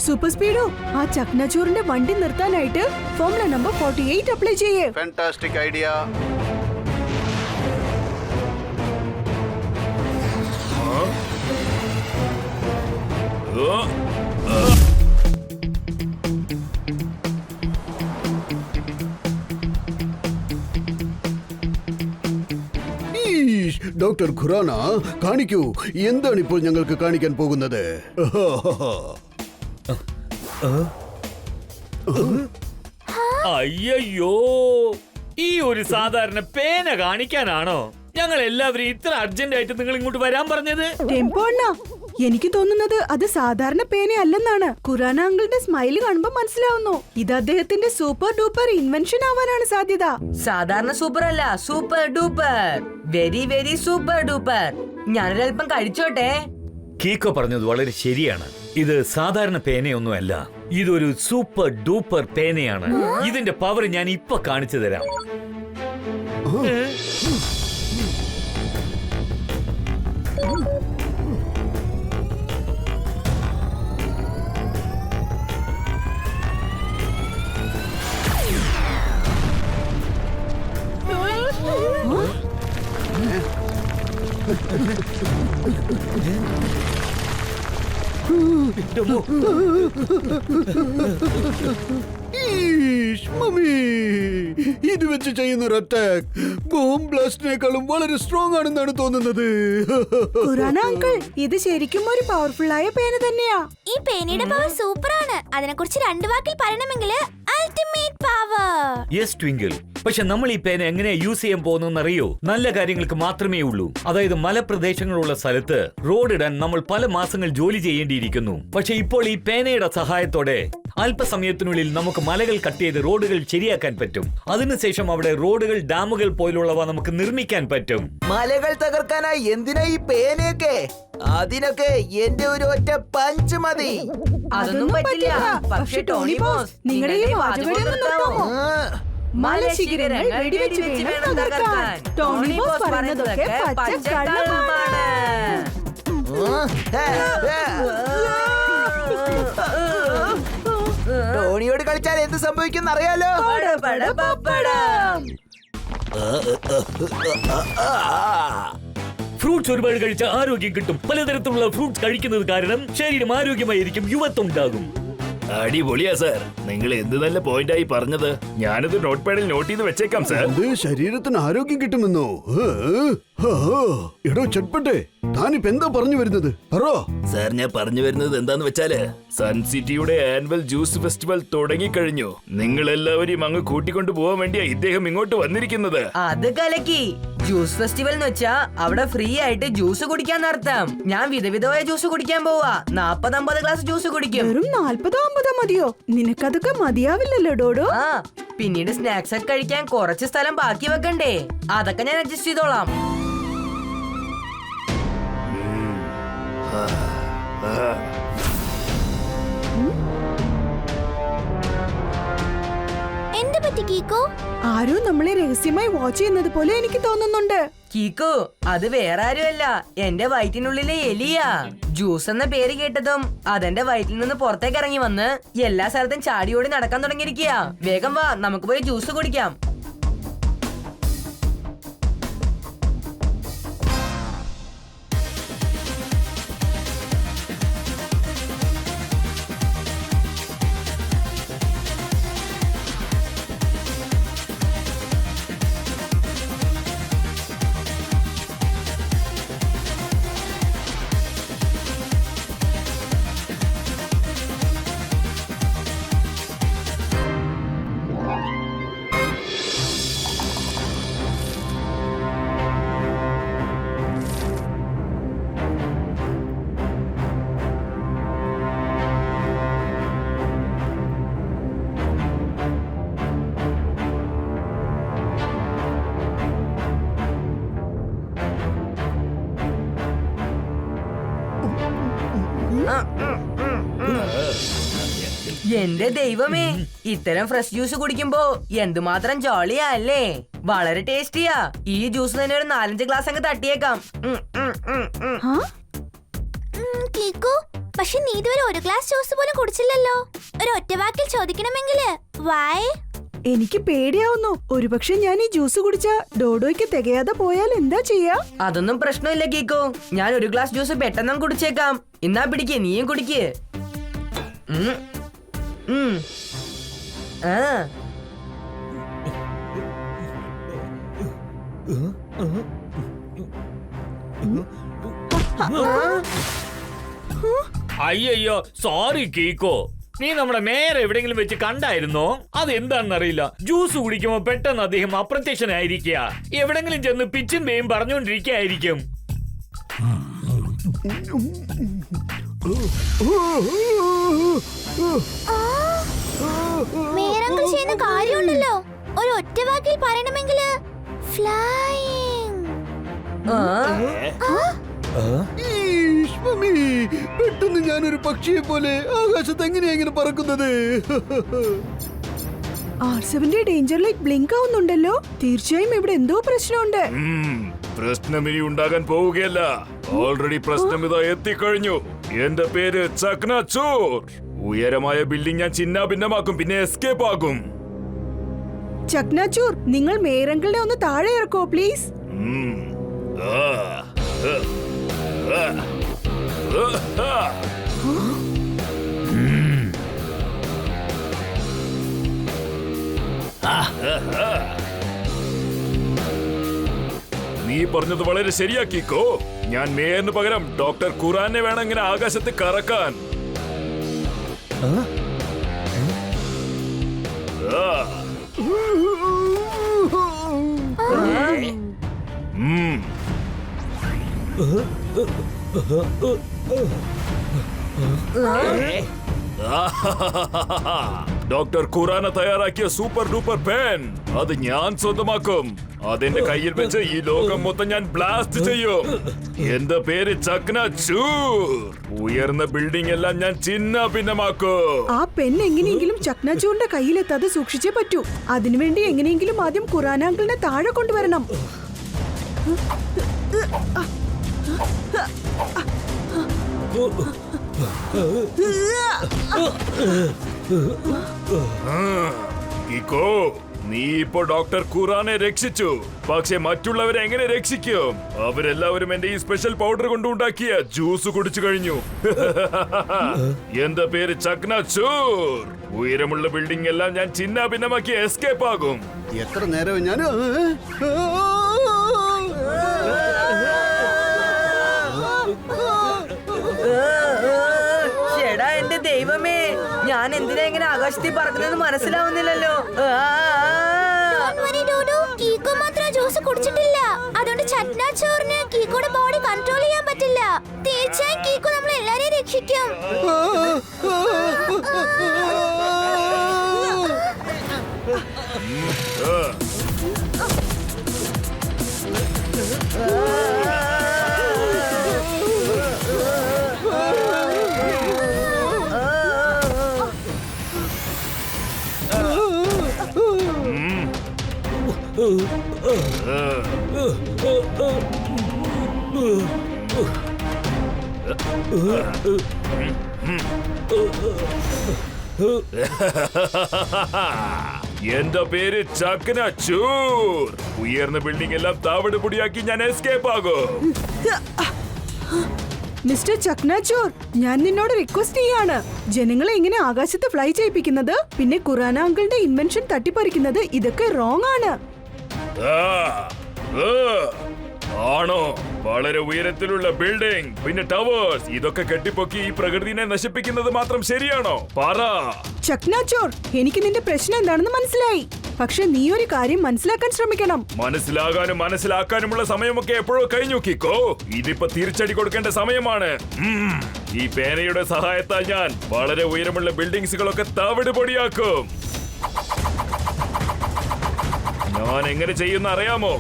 S2: Super Speedo, ആ ചക്നച്ചോറിന്റെ വണ്ടി നിർത്താനായിട്ട് ഫോർമുല നമ്പർ 48 അപ്ലൈ ചെയ്യേ.
S4: Fantastic idea. ഡോക്ടർ ഖുറാന, കാണിക്കൂ, എന്താണ് ഇപ്പോൾ ഞങ്ങൾക്ക് കാണിക്കാൻ പോകുന്നത്?
S5: അയ്യോ, ഈ ഒരു സാധാരണ പേന കാണിക്കാനാണോ ഞങ്ങൾ എല്ലാവരും ഇത്ര അർജന്റ് ആയിട്ട് നിങ്ങൾ ഇങ്ങോട്ട് വരാൻ പറഞ്ഞത്?
S2: ടെമ്പോ അണ്ണാ, എനിക്ക് തോന്നുന്നത് അത് സാധാരണ പേന അല്ലെന്നാണ്. ഖുറാന അങ്കിളുടെ സ്മൈല് കാണുമ്പോ മനസ്സിലാവുന്നു ഇത് അദ്ദേഹത്തിന്റെ സൂപ്പർ ഡൂപ്പർ ഇൻവെൻഷൻ ആവാനാണ് സാധ്യത.
S7: സാധാരണ സൂപ്പർ അല്ല, super duper, very very super duper. ഞാനൊരൽപ്പം കഴിച്ചോട്ടെ.
S5: കീക്കോ പറഞ്ഞത് വളരെ ശരിയാണ്. ഇത് സാധാരണ പേനയൊന്നുമല്ല, ഇതൊരു സൂപ്പർ ഡൂപ്പർ പേനയാണ്. ഇതിന്റെ പവർ ഞാൻ ഇപ്പൊ കാണിച്ചു തരാം.
S4: ഇത് വെച്ച് ചെയ്യുന്ന ഒരു അറ്റാക്ക് ബോംബ് ബ്ലാസ്റ്റിനേക്കാളും വളരെ സ്ട്രോങ് ആണെന്നാണ് തോന്നുന്നത്.
S2: ഖുറാന അങ്കിൾ, ഇത് ശരിക്കും ഒരു പവർഫുൾ ആയ പേന തന്നെയാ.
S6: ഈ പേനയുടെ പവർ സൂപ്പറാണ്. അതിനെക്കുറിച്ച് 2 വാക്കിൽ പറയണമെങ്കിൽ അൾട്ടിമേറ്റ് പവർ.
S5: യെസ് ട്വിങ്കിൾ, പക്ഷെ നമ്മൾ ഈ പേന എങ്ങനെ യൂസ് ചെയ്യാൻ പോകുന്നറിയോ? നല്ല കാര്യങ്ങൾക്ക് മാത്രമേ ഉള്ളൂ. അതായത് മലപ്രദേശങ്ങളുള്ള സ്ഥലത്ത് റോഡ് ഇടാൻ നമ്മൾ പല മാസങ്ങൾ ജോലി ചെയ്യേണ്ടിയിരിക്കുന്നു. പക്ഷെ ഇപ്പോൾ ഈ പേനയുടെ സഹായത്തോടെ അല്പസമയത്തിനുള്ളിൽ നമുക്ക് മലകൾ കട്ട് ചെയ്ത് റോഡുകൾ ശരിയാക്കാൻ പറ്റും. അതിനുശേഷം അവിടെ റോഡുകൾ, ഡാമുകൾ പോലുള്ളവ നമുക്ക് നിർമ്മിക്കാൻ പറ്റും.
S9: മലകൾ തകർക്കാനായി എന്തിനാ ഈ പേനയൊക്കെ? അതിനൊക്കെ എന്റെ ഒരു ഒറ്റ പഞ്ച് മതി.
S7: അതൊന്നും പറ്റില്ല. പക്ഷേ ടോണി ബോസ്,
S2: നിങ്ങളുടെ ഈ വാചകം നിർത്താമോ?
S7: മലശിഖരങ്ങൾ വെടിവെച്ച് വേണം തകർക്കാൻ. ടോണി ബോസ് പറയുന്നതൊക്കെ പച്ചക്കള്ളമാണ്.
S9: ടോണിയോട് കളിച്ചാൽ എന്ത് സംഭവിക്കും അറിയാലോ?
S5: ഫ്രൂട്ട്സ് ഒരുപാട് കഴിച്ചാൽ ആരോഗ്യം കിട്ടും. പലതരത്തിലുള്ള ഫ്രൂട്ട്സ് കഴിക്കുന്നത് കാരണം ശരീരം ആരോഗ്യമായിരിക്കും, യുവത്വം ഉണ്ടാകും.
S10: അടിപൊളിയാ സാർ, നിങ്ങൾ എന്ത് നല്ല പോയിന്റായി പറഞ്ഞത്. ഞാനത് നോട്ട് പാഡിൽ നോട്ട് ചെയ്ത് വെച്ചേക്കാം സാർ.
S4: അത് ശരീരത്തിന് ആരോഗ്യം കിട്ടുമെന്നോ? എടോ ചട്പട്ടെ, താനിപ്പോ എന്താ പറഞ്ഞു വരുന്നത്? പറോ.
S10: സാർ, ഞാൻ പറഞ്ഞു വരുന്നത് എന്താന്ന് വെച്ചാല് സൺ സിറ്റിയുടെ ആനുവൽ ജ്യൂസ് ഫെസ്റ്റിവൽ തുടങ്ങിക്കഴിഞ്ഞു. നിങ്ങൾ എല്ലാവരെയും അങ്ങ് കൂട്ടിക്കൊണ്ടു പോവാൻ വേണ്ടിയാ ഇദ്ദേഹം ഇങ്ങോട്ട് വന്നിരിക്കുന്നത്.
S7: അത് കലക്കി. ജ്യൂസ് ഫെസ്റ്റിവൽ എന്ന് വെച്ചാ അവിടെ ഫ്രീ ആയിട്ട് ജ്യൂസ് കുടിക്കാൻ നടത്താം. ഞാൻ വിധവിധമായ ജ്യൂസ് കുടിക്കാൻ പോവാ. 40-50 ഗ്ലാസ് ജ്യൂസ് കുടിക്കും.
S2: വെറും 40-50 മതിയോ? നിനക്കതൊക്കെ മതിയാവില്ലല്ലോ ഡോഡോ.
S7: ആ, പിന്നീട് സ്നാക്സ് ഒക്കെ കഴിക്കാൻ കുറച്ച് സ്ഥലം ബാക്കി വെക്കണ്ടേ? അതൊക്കെ ഞാൻ അഡ്ജസ്റ്റ് ചെയ്തോളാം.
S6: എന്ത് പറ്റി കീക്കോ?
S2: ആരോ നമ്മളെ രഹസ്യമായി വാച്ച് ചെയ്യുന്നത് പോലെ എനിക്ക് തോന്നുന്നുണ്ട്.
S7: കീക്കു, അത് വേറെ ആരുമല്ല, എന്റെ വയറ്റിനുള്ളിലെ എലിയാ. ജ്യൂസ് എന്ന പേര് കേട്ടതും അതെന്റെ വയറ്റിൽ നിന്ന് പുറത്തേക്ക് ഇറങ്ങി വന്ന് എല്ലാ സ്ഥലത്തും ചാടിയോടി നടക്കാൻ തുടങ്ങിയിരിക്കുക. വേഗം വാ, നമുക്ക് പോയി ജ്യൂസ് കുടിക്കാം. എന്റെ ദൈവമേ, ഇത്തരം ഫ്രഷ് ജ്യൂസ് കുടിക്കുമ്പോ എന്തുമാത്രം ജോളിയാ അല്ലേ? വളരെ ടേസ്റ്റിയാ. ഈ ജ്യൂസ് തന്നെ ഒരു 4-5 ഗ്ലാസ് അങ്ങ് തട്ടിയേക്കാം.
S6: കീക്കോ, പക്ഷെ നീ ഇതുവരെ ഒരു ഗ്ലാസ് ജ്യൂസ് പോലും കുടിച്ചില്ലല്ലോ. ഒരു ഒറ്റ വാക്കിൽ ചോദിക്കണമെങ്കില് വൈ?
S2: എനിക്ക് പേടിയാവുന്നു. ഒരുപക്ഷെ ഞാൻ ഈ ജ്യൂസ് കുടിച്ച ഡോഡോയ്ക്ക് തികയാതെ പോയാൽ എന്താ ചെയ്യാ?
S7: അതൊന്നും പ്രശ്നമില്ല കീക്കോ, ഞാൻ ഒരു ഗ്ലാസ് ജ്യൂസ് പെട്ടെന്ന് കുടിച്ചേക്കാം. എന്നാ പിടിക്ക്, നീയും കുടിക്ക്.
S5: അയ്യോ, സോറി കീക്കോ. നീ നമ്മുടെ നേരെ എവിടെയെങ്കിലും വെച്ച് കണ്ടായിരുന്നോ? അതെന്താണെന്നറിയില്ല, ജ്യൂസ് കുടിക്കുമ്പോ പെട്ടെന്ന് അദ്ദേഹം അപ്രത്യക്ഷനായിരിക്കുക. എവിടെങ്കിലും ചെന്ന് പിച്ചും പേയും പറഞ്ഞുകൊണ്ടിരിക്കുകയായിരിക്കും.
S6: മേരങ്ങൾ ചെയ്യുന്ന കാര്യമുണ്ടല്ലോ. ഒരു ഒറ്റ വാക്കിൽ പറയണമെങ്കിൽ ഫ്ലൈയിങ്.
S4: പെട്ടെന്ന് ഞാനൊരു പക്ഷിയെ പോലെ ആകാശത്ത് എങ്ങനെയാ ഇങ്ങനെ പറക്കുന്നത്?
S2: R7ന്റെ ഡേഞ്ചർ ലൈറ്റ് ബ്ലിങ്ക് ആവുന്നുണ്ടല്ലോ. തീർച്ചയായും ഇവിടെ എന്തോ പ്രശ്നമുണ്ട്.
S10: പ്രശ്നം ഇനി ഉണ്ടാകാൻ പോവുകയല്ല. ഓൾറെഡി പ്രശ്നം ഇതാ എത്തിക്കഴിഞ്ഞു. എന്റെ പേര് ചക്നാചൂർ. ഉയരമായ ബിൽഡിംഗ് ഞാൻ ചിന്നാഭിന്നമാക്കും, പിന്നെ എസ്കേപ്പ് ആകും.
S2: ചക്നാചൂർ, നിങ്ങൾ മേരങ്കിളിനെ ഒന്ന് താഴെ ഇറക്കോ പ്ലീസ്.
S10: നീ പറഞ്ഞത് വളരെ ശരിയാക്കിക്കോ. ഞാൻ മേയറിന് പകരം ഡോക്ടർ ഖുറാനെ വേണം ഇങ്ങനെ ആകാശത്ത് കറക്കാൻ. ഡോക്ടർ ഖുറാന തയ്യാറാക്കിയ സൂപ്പർ ഡൂപ്പർ പെൻ അത് ഞാൻ സ്വന്തമാക്കും. അതെന്റെ കയ്യിൽ വെച്ച് ഈ ലോകം മൊത്തം ഞാൻ ബ്ലാസ്റ്റ് ചെയ്യും. എന്റെ പേര് ചക്നാചൂർ. ഉയർന്ന ബിൽഡിംഗ് എല്ലാം ഞാൻ ചിന്ന ഭിന്നമാക്കും.
S2: ആ പെൻ എങ്ങനെയെങ്കിലും ചക്നാചൂറിന്റെ കയ്യിലെത്താതെ സൂക്ഷിച്ചേ പറ്റൂ. അതിനുവേണ്ടി എങ്ങനെയെങ്കിലും ആദ്യം ഖുറാന അങ്കിളിനെ താഴെ കൊണ്ടുവരണം.
S10: കിക്കോ, നീ ഇപ്പോ ഡോക്ടർ ഖുറാനെ രക്ഷിച്ചു. പക്ഷെ മറ്റുള്ളവരെ എങ്ങനെ രക്ഷിക്കും? അവരെല്ലാവരും എന്റെ ഈ സ്പെഷ്യൽ പൗഡർ കൊണ്ടുണ്ടാക്കിയ ജ്യൂസ് കുടിച്ചു കഴിഞ്ഞു. എന്റെ പേര് ചക്നാചൂർ. ഉയരമുള്ള ബിൽഡിംഗ് എല്ലാം ഞാൻ ചിന്ന ഭിന്നമാക്കി എസ്കേപ്പ് ആകും.
S4: എത്ര നേരം ഞാൻ
S7: ചേടാ എന്റെ ദൈവമേ, ഞാൻ എന്തിനാ ഇങ്ങനെ ആകാശത്തിൽ പറക്കുന്നതെന്ന് മനസ്സിലാവുന്നില്ലല്ലോ.
S6: കീക്കോ മാത്രം ജ്യൂസ് കുടിച്ചിട്ടില്ല. അതുകൊണ്ട് ചക്നാചൂറിന് കീക്കോയുടെ ബോഡി കൺട്രോൾ ചെയ്യാൻ പറ്റില്ല. തീർച്ചയായും കീക്കോ നമ്മൾ എല്ലാരെയും രക്ഷിക്കും.
S10: എന്റെ പേര് ചക്നാചൂർ. ഉയർന്ന ബിൽഡിംഗ് എല്ലാം താവട് പൊടിയാക്കി ഞാൻ എസ്കേപ്പ് ആകും.
S2: മിസ്റ്റർ ചക്നാചൂർ, ഞാൻ നിന്നോട് റിക്വസ്റ്റ് ചെയ്യാണ്. ജനങ്ങളെ ഇങ്ങനെ ആകാശത്ത് ഫ്ലൈ ചെയ്യിപ്പിക്കുന്നത്, പിന്നെ ഖുറാന അങ്കിളിന്റെ ഇൻവെൻഷൻ തട്ടിപ്പറിക്കുന്നത്, ഇതൊക്കെ റോങ് ആണ്.
S10: ആണോ? വളരെ ഉയരത്തിലുള്ള ബിൽഡിംഗ് പിന്നെ ടവേഴ്സ് ഇതൊക്കെ കെട്ടിപ്പൊക്കി ഈ പ്രകൃതിനെ നശിപ്പിക്കുന്നത് മാത്രം ശരിയാണോ? പറ
S2: ചക്നാചൂർ, എനിക്ക് നിന്റെ പ്രശ്നം എന്താണെന്ന് മനസ്സിലായി. പക്ഷെ നീ ഒരു കാര്യം മനസ്സിലാക്കാൻ ശ്രമിക്കണം.
S10: മനസ്സിലാകാനും മനസ്സിലാക്കാനുമുള്ള സമയമൊക്കെ എപ്പോഴോ കഴിഞ്ഞു കിക്കോ. ഇതിപ്പോ തിരിച്ചടി കൊടുക്കേണ്ട സമയമാണ്. ഈ പേനയുടെ സഹായത്താൽ ഞാൻ വളരെ ഉയരമുള്ള ബിൽഡിങ്സുകളൊക്കെ തവിട് പൊടിയാക്കും. ഞാൻ എങ്ങനെ ചെയ്യുന്ന അറിയാമോ?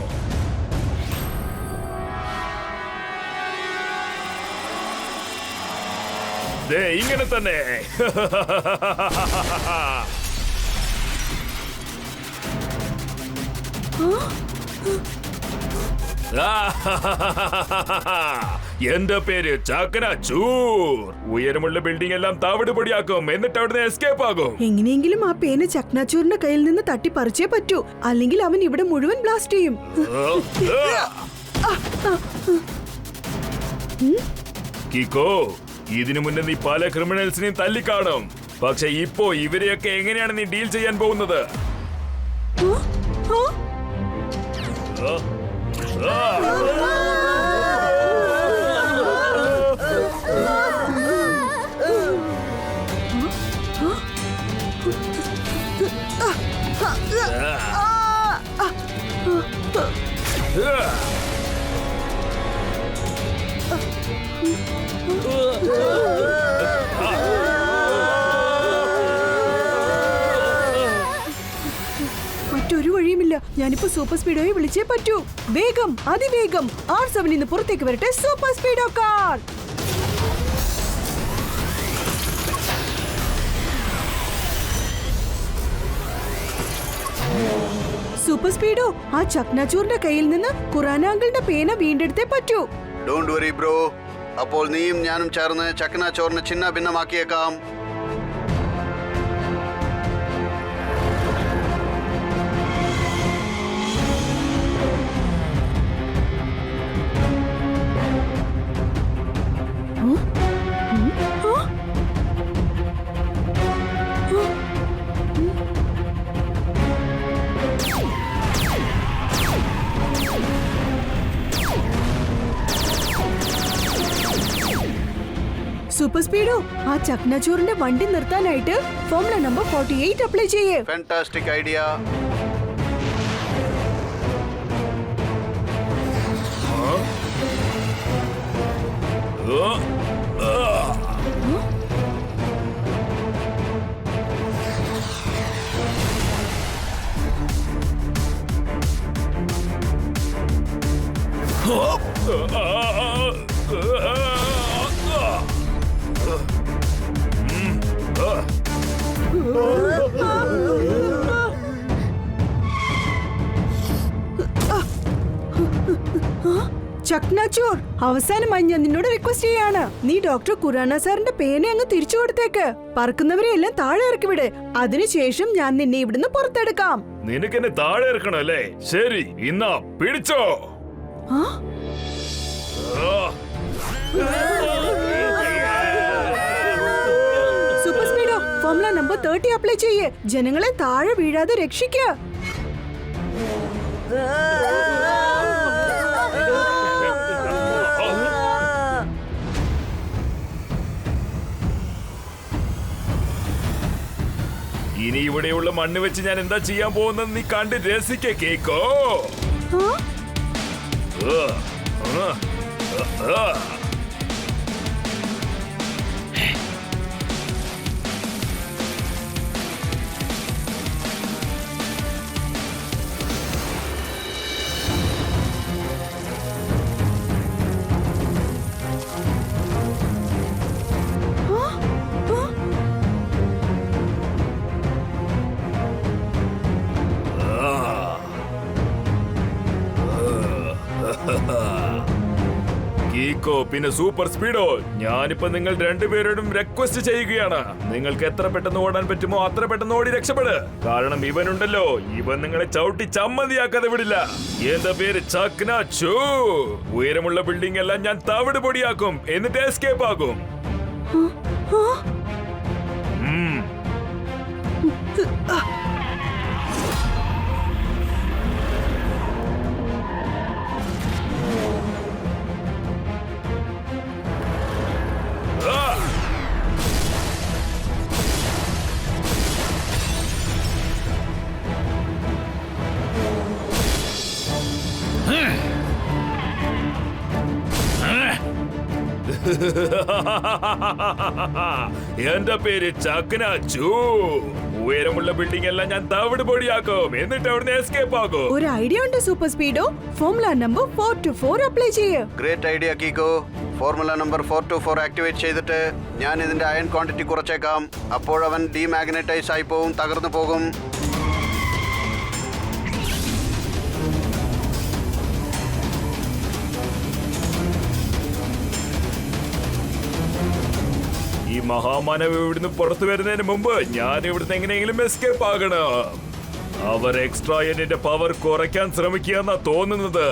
S10: ദേ ഇങ്ങനെ തന്നെ. എന്റെ പേര് ചക്നാചൂർ. ഉയരമുള്ള ബിൽഡിംഗ് എല്ലാം തവിട് പൊടിയാക്കും. എന്നിട്ട് അവിടുന്ന് എസ്കേപ്പ് ആകും.
S2: എങ്ങനെയെങ്കിലും ആ പേന ചക്നാചൂറിന്റെ കയ്യിൽ നിന്ന് തട്ടിപ്പറിച്ചേ പറ്റൂ. അല്ലെങ്കിൽ അവൻ ഇവിടെ മുഴുവൻ ബ്ലാസ്റ്റ് ചെയ്യും.
S10: കിക്കോ, ഇതിനു മുന്നേ നീ പല ക്രിമിനൽസിനെയും തല്ലിക്കാണും. പക്ഷെ ഇപ്പോ ഇവരെയൊക്കെ എങ്ങനെയാണ് നീ ഡീൽ ചെയ്യാൻ പോകുന്നത്?
S2: മറ്റൊരു വഴിയുമില്ല. ഞാനിപ്പോ സൂപ്പർ സ്പീഡോയെ വിളിച്ചേ പറ്റൂ. വേഗം, അതിവേഗം R7 നിന്ന് പുറത്തേക്ക് വരട്ടെ Super Speedo car. Super Speedo, ആ ചക്നാചൂറിന്റെ കയ്യിൽ നിന്ന് ഖുറാന അങ്കിളിന്റെ പേന വീണ്ടെടുത്തേ പറ്റൂ.
S4: Don't worry bro. അപ്പോൾ നീയും ഞാനും ചേർന്ന് ചക്നാചൂറിനെ ചിന്ന ഭിന്നമാക്കിയേക്കാം.
S2: സൂപ്പർ സ്പീഡോ ആ ചക്നച്ചോറിന്റെ വണ്ടി നിർത്താനായിട്ട് ഫോമുല നമ്പർ 48 അപ്ലൈ ചെയ്യേ.
S4: Fantastic idea.
S2: ചക്നാച്ചോർ, അവസാനമായി ഞാൻ നിന്നോട് റിക്വസ്റ്റ് ചെയ്യാണ്, നീ ഡോക്ടർ ഖുറാന സാറിന്റെ പേന അങ്ങ് തിരിച്ചു കൊടുത്തേക്ക്. പറക്കുന്നവരെ എല്ലാം താഴെ ഇറക്കി വിട്. അതിനുശേഷം ഞാൻ നിന്നെ ഇവിടുന്ന് പുറത്തെടുക്കാം.
S10: നിനക്ക് എന്നെ താഴെ ഇറക്കണം അല്ലേ? ശരി, ഇന്നാ പിടിച്ചോ.
S2: ആ? Super Speedo formula number 30 apply ചെയ്യേ. ജനങ്ങളെ താഴെ വീഴാതെ രക്ഷിക്ക.
S10: ഇനി ഇവിടെയുള്ള മണ്ണ് വെച്ച് ഞാൻ എന്താ ചെയ്യാൻ പോകുന്നത് നീ കണ്ട് രസിക്കേ കേക്കോ. കീക്കോ പിന്നെ സൂപ്പർ സ്പീഡോ, ഞാനിപ്പോ നിങ്ങൾ രണ്ടുപേരോടും റിക്വസ്റ്റ് ചെയ്യുകയാണ്, നിങ്ങൾക്ക് എത്ര പെട്ടെന്ന് ഓടാൻ പറ്റുമോ അത്ര പെട്ടെന്ന് ഓടി രക്ഷപ്പെട്. കാരണം ഇവനുണ്ടല്ലോ, ഇവൻ നിങ്ങളെ ചവിട്ടി ചമ്മന്തിയാക്കാതെ വിടില്ല. എന്റെ പേര് ചക്നാച്ചൂ. ഉയരമുള്ള ബിൽഡിംഗ് എല്ലാം ഞാൻ തവിട് പൊടിയാക്കും, എന്നിട്ട് എസ്കേപ്പ് ആകും. എന്റെ പേര് ചക്നാച്ചൂ. ഉയരമുള്ള ബിൽഡിംഗ് എല്ലാം ഞാൻ തവിട് പൊടിയാക്കും, എന്നിട്ട് അവിടുന്ന് എസ്കേപ്പ് ആകും.
S2: ഒരു ഐഡിയ ഉണ്ട് Super Speedo, formula number 424 apply ചെയ്യേ.
S4: Great idea Kicko. Formula number 424 activate ചെയ്തിട്ട് ഞാൻ ഇതിന്റെ അയൺ ക്വാണ്ടിറ്റി കുറച്ചേക്കാം. അപ്പോഴവൻ ഡീമാഗ്നറ്റൈസ് ആയി പോവും, തകർന്നു പോകും.
S10: ഈ മഹാമാനവ് ഇവിടുന്ന് പുറത്തു വരുന്നതിന് മുമ്പ് ഞാൻ ഇവിടുന്ന് എങ്ങനെയെങ്കിലും എസ്കേപ്പ് ആകണം. അവർ എക്സ്ട്രാ എന്നിന്റെ പവർ കുറയ്ക്കാൻ ശ്രമിക്കുകയെന്നാ തോന്നുന്നത്.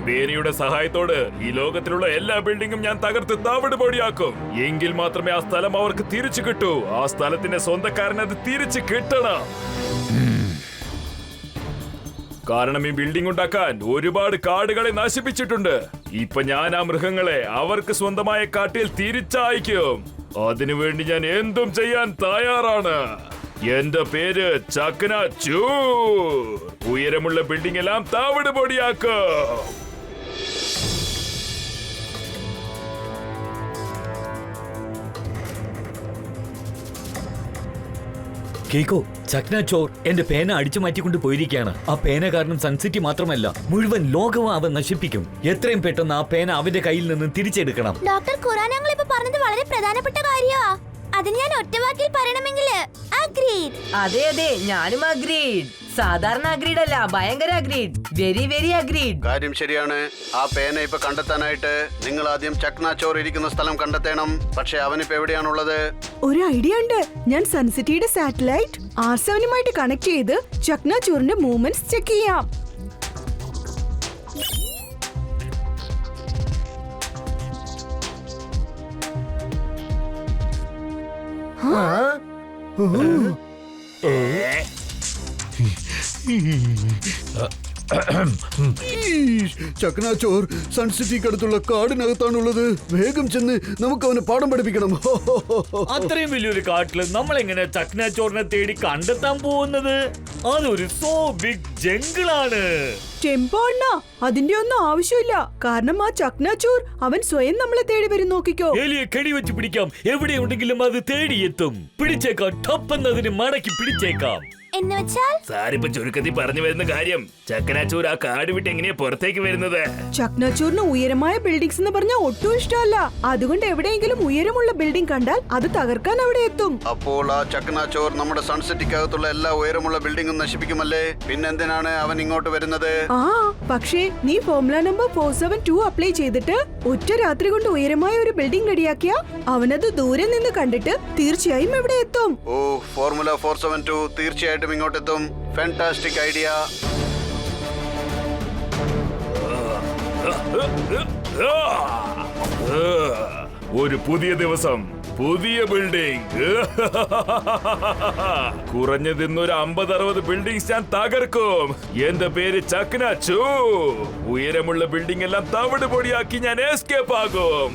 S10: പേനയുടെ സഹായത്തോട് ഈ ലോകത്തിലുള്ള എല്ലാ ബിൽഡിംഗും ഞാൻ തകർത്ത് തവിട് പൊടിയാക്കും. എങ്കിൽ മാത്രമേ ആ സ്ഥലം അവർക്ക് തിരിച്ചു കിട്ടൂ. ആ സ്ഥലത്തിന്റെ സ്വന്തക്കാരന് അത് തിരിച്ചു കിട്ടണം. കാരണം ഈ ബിൽഡിംഗ് ഉണ്ടാക്കാൻ ഒരുപാട് കാടുകളെ നശിപ്പിച്ചിട്ടുണ്ട്. ഇപ്പൊ ഞാൻ ആ മൃഗങ്ങളെ അവർക്ക് സ്വന്തമായ കാട്ടിൽ തിരിച്ചയക്കും. അതിനുവേണ്ടി ഞാൻ എന്തും ചെയ്യാൻ തയ്യാറാണ്. എന്റെ പേര് ചക്നാച്ചൂ. ഉയരമുള്ള ബിൽഡിംഗ് എല്ലാം തവിട് പൊടിയാക്കും.
S5: കേക്കോ, ചക്നാച്ചോർ എന്റെ പേന അടിച്ചു മാറ്റിക്കൊണ്ട് പോയിരിക്കുകയാണ്. ആ പേന കാരണം സൺസിറ്റി മാത്രമല്ല മുഴുവൻ ലോകവും അവൻ നശിപ്പിക്കും. എത്രയും പെട്ടെന്ന് ആ പേന അവന്റെ കയ്യിൽ നിന്ന് തിരിച്ചെടുക്കണം.
S6: ഡോക്ടർ ഖുറാൻ ഞങ്ങൾ ഇപ്പൊ പറഞ്ഞത് വളരെ പ്രധാനപ്പെട്ട കാര്യമാ. അതിന് ഞാൻ ഒറ്റ വാക്കിൽ പറയണമെങ്കിൽ ആ അഗ്രീഡ്.
S7: അതെ അതെ, ഞാനും അഗ്രീഡ്. സാധാരണ അഗ്രീഡ് അല്ല, ഭയങ്കര അഗ്രീഡ്. Very very agreed.
S4: കാര്യം ശരിയാണ്. ആ പേന ഇപ്പൊ കണ്ടെത്താനായിട്ട് നിങ്ങൾ ആദ്യം ചക്ന ചോർ ഇരിക്കുന്ന സ്ഥലം കണ്ടെത്തണം. പക്ഷെ അവനിപ്പോ എവിടെയാണുള്ളത്?
S2: ഒരു ഐഡിയ ഉണ്ട്. ഞാൻ സൺസിറ്റിയുടെ സാറ്റലൈറ്റ് R7-ഉമായിട്ട് കണക്ട് ചെയ്ത് ചക്ന ചോറിന്റെ മൂവ്മെന്റ്സ് ചെക്ക് ചെയ്യാം.
S4: ചക്ന ചോർ സൺസിറ്റിക്കടുത്തുള്ള കാടിനകത്താണുള്ളത്. വേഗം ചെന്ന് നമുക്ക് അവന് പാഠം പഠിപ്പിക്കണം.
S5: അത്രയും വലിയൊരു കാട്ടില് നമ്മൾ എങ്ങനെ ചക്നാച്ചോറിനെ തേടി കണ്ടെത്താൻ പോകുന്നത്? അതൊരു സോ ബിഗ് ജംഗിളാണ്.
S2: ടെമ്പോ അണ്ണാ, അതിന്റെ ഒന്നും ആവശ്യമില്ല. കാരണം ആ ചക്നാച്ചൂർ അവൻ സ്വയം നമ്മളെ തേടി വരും. നോക്കിക്കോ.
S5: എലിയെ കെടി വെച്ച് പിടിക്കാം. എവിടെയുണ്ടെങ്കിലും അത് തേടിയെത്തും. പിടിച്ചേക്കാം. ടപ്പെന്നതിന് മടക്കി പിടിച്ചേക്കാം.
S6: എന്ന് വെച്ചാൽ
S10: സാരിപ്പ ചുരുക്കത്തിൽ പറഞ്ഞു വരുന്ന കാര്യം, ചക്കനാച്ചൂർ ആ കാട് വിട്ട് എങ്ങനെയാ പുറത്തേക്ക് വരുന്നത്?
S2: ചക്നാച്ചൂറിന് ഉയരമായ ബിൽഡിങ്സ് എന്ന് പറഞ്ഞാൽ ഒട്ടും ഇഷ്ടമല്ല. അതുകൊണ്ട് എവിടെയെങ്കിലും ഉയരമുള്ള ബിൽഡിംഗ് കണ്ടാൽ അത് തകർക്കാൻ അവിടെ എത്തും.
S4: അപ്പോൾ ആ ചക്ന ചോർ നമ്മുടെ സൺസിറ്റിക്കകത്തുള്ള എല്ലാ ഉയരമുള്ള ബിൽഡിംഗും നശിപ്പിക്കുമല്ലേ? പിന്നെന്തിനാണ് അവൻ ഇങ്ങോട്ട് വരുന്നത്?
S2: ആ പക്ഷേ നീ ഫോർമുല നമ്പർ 472 അപ്ലൈ ചെയ്തിട്ട് ഒറ്റ രാത്രി കൊണ്ട് ഉയരമായ ഒരു ബിൽഡിംഗ് റെഡിയാക്കിയ അവനത് ദൂരെ നിന്ന് കണ്ടിട്ട് തീർച്ചയായും എവിടെ എത്തും.
S4: ഓ, ഫോർമുല 472 തീർച്ചയായിട്ടും ഇങ്ങോട്ടെത്തും. Fantastic idea.
S10: ഒരു പുതിയ ദിവസം, പുതിയ ബിൽഡിംഗ്. കുറഞ്ഞതിന്നൊരു 50-60 ബിൽഡിംഗ്സ് ഞാൻ തകർക്കും. എന്റെ പേര് ചക്നാച്ചൂ. ഉയരമുള്ള ബിൽഡിംഗ് എല്ലാം തവിട് പൊടിയാക്കി ഞാൻ എസ്കേപ്പ് ആകും.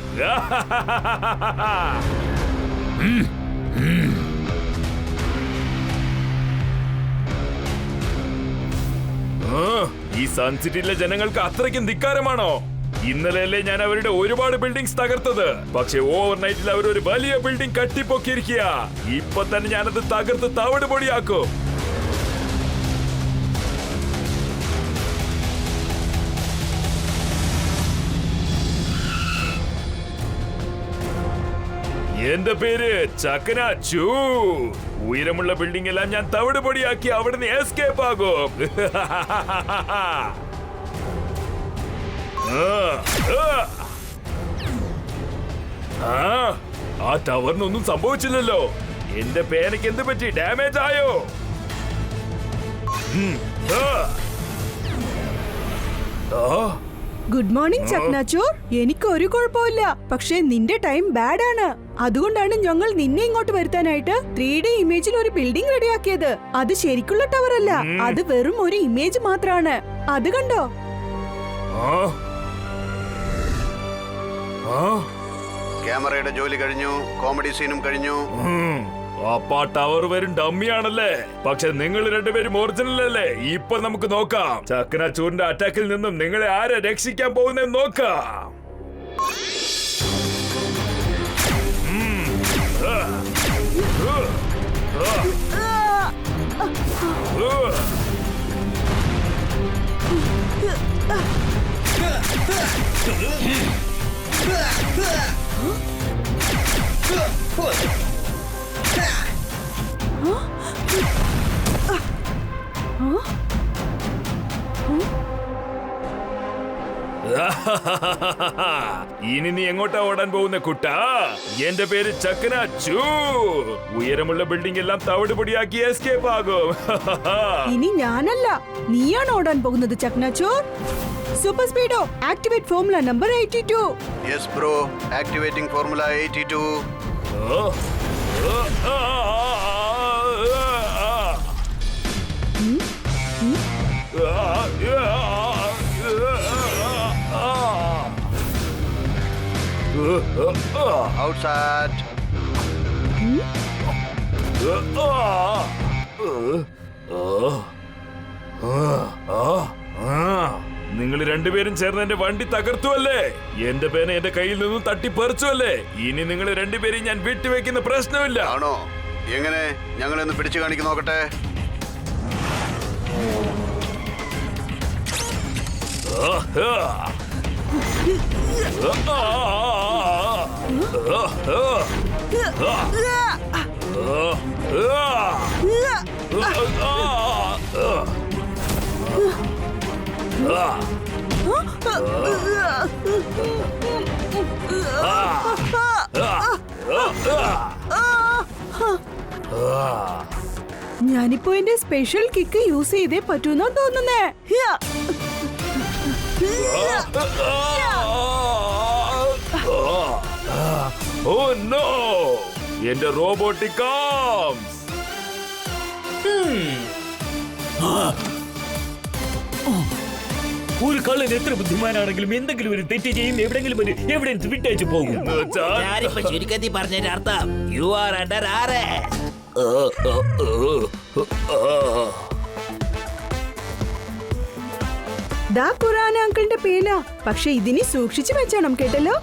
S10: ഈ സൺസിറ്റിയിലെ ജനങ്ങൾക്ക് അത്രയ്ക്കും ധിക്കാരമാണോ? ഇന്നലെയല്ലേ ഞാൻ അവരുടെ ഒരുപാട് ബിൽഡിംഗ്സ് തകർത്തത്. പക്ഷെ ഓവർനൈറ്റിൽ അവർ ഒരു വലിയ ബിൽഡിംഗ് കട്ടിപ്പൊക്കിയിരിക്കുക. ഇപ്പൊ തന്നെ ഞാനത് തകർത്ത് തവിട് പൊടിയാക്കും. എന്റെ പേര് ചക്കനാച്ചൂ. ഉയരമുള്ള ബിൽഡിംഗ് എല്ലാം ഞാൻ തവിട് പൊടിയാക്കി അവിടുന്ന് എസ്കേപ്പ് ആകും. ആ ടവറിനൊന്നും സംഭവിച്ചില്ലല്ലോ. എന്റെ പേനയ്ക്ക് എന്ത് പറ്റി? ഡാമേജ് ആയോ?
S2: Good morning Chaknachoor. എനിക്ക് ഒരു കുഴപ്പമില്ല. പക്ഷേ നിന്റെ ടൈം ബാഡ് ആണ്. അതുകൊണ്ടാണ് ഞങ്ങൾ നിന്നെ ഇങ്ങോട്ട് വരുത്താനായിട്ട് 3D ഇമേജിൽ ഒരു ബിൽഡിംഗ് റെഡിയാക്കിയത്. അത് ശരിക്കുള്ള ടവർ അല്ല, അത് വെറും ഒരു ഇമേജ് മാത്രമാണ്. അത് കണ്ടോ?
S4: ക്യാമറയുടെ ജോലി കഴിഞ്ഞു, കോമഡി സീനും കഴിഞ്ഞു.
S10: അപ്പാ ടവർ വരും ഡമ്മിയാണല്ലേ. പക്ഷെ നിങ്ങൾ രണ്ടുപേരും ഒറിജിനൽ അല്ലേ? ഇപ്പൊ നമുക്ക് നോക്കാം ചക്കനാച്ചൂറിന്റെ അറ്റാക്കിൽ നിന്നും നിങ്ങളെ ആരെ രക്ഷിക്കാൻ പോകുന്നെന്ന് നോക്കാം. ഇനി നീ എങ്ങോട്ടാ ഓടാൻ പോകുന്ന കുട്ടാ? എന്റെ പേര് ചക്കനാച്ചൂ. ഉയരമുള്ള ബിൽഡിംഗ് എല്ലാം തവിട് പൊടിയാക്കി എസ്കേപ്പ് ആകും.
S2: ഇനി ഞാനല്ല, നീയാണ് ഓടാൻ പോകുന്നത് Chaknachoor. Super Speedo, activate formula number 82.
S4: Yes bro, activating formula 82. Outside.
S10: നിങ്ങൾ രണ്ടുപേരും ചേർന്ന് എന്റെ വണ്ടി തകർത്തു അല്ലേ? എന്റെ പേന എന്റെ കയ്യിൽ നിന്നും തട്ടിപ്പറിച്ചു അല്ലേ? ഇനി നിങ്ങൾ രണ്ടുപേരും ഞാൻ വിട്ടുവെക്കുന്ന പ്രശ്നമില്ല.
S4: ആണോ? എങ്ങനെ? ഞങ്ങളൊന്ന് പിടിച്ചു കാണിക്ക് നോക്കട്ടെ.
S2: ഞാനിപ്പോ എന്റെ സ്പെഷ്യൽ കിക്ക് യൂസ് ചെയ്തേ പറ്റൂന്നാ തോന്നുന്നേ.
S10: ഓ നോ, എന്റെ റോബോട്ടിക് ആർംസ്.
S5: ഒരു കള്ളൻ എത്ര ബുദ്ധിമാനാണെങ്കിലും എന്തെങ്കിലും ഒരു തെറ്റ് ചെയ്യും, എവിടെങ്കിലും എവിടെ വിട്ടയച്ചു പോകും.
S9: ഞാനിപ്പോ ചുരുക്കത്തിൽ പറഞ്ഞതിന്റെ അർത്ഥം യു ആർ അണ്ടർ അറസ്റ്റ്.
S2: ദാ ഖുറാന അങ്കിളിന്റെ പേന, പക്ഷെ ഇതിനി സൂക്ഷിച്ചു വെച്ചണം കേട്ടല്ലോ.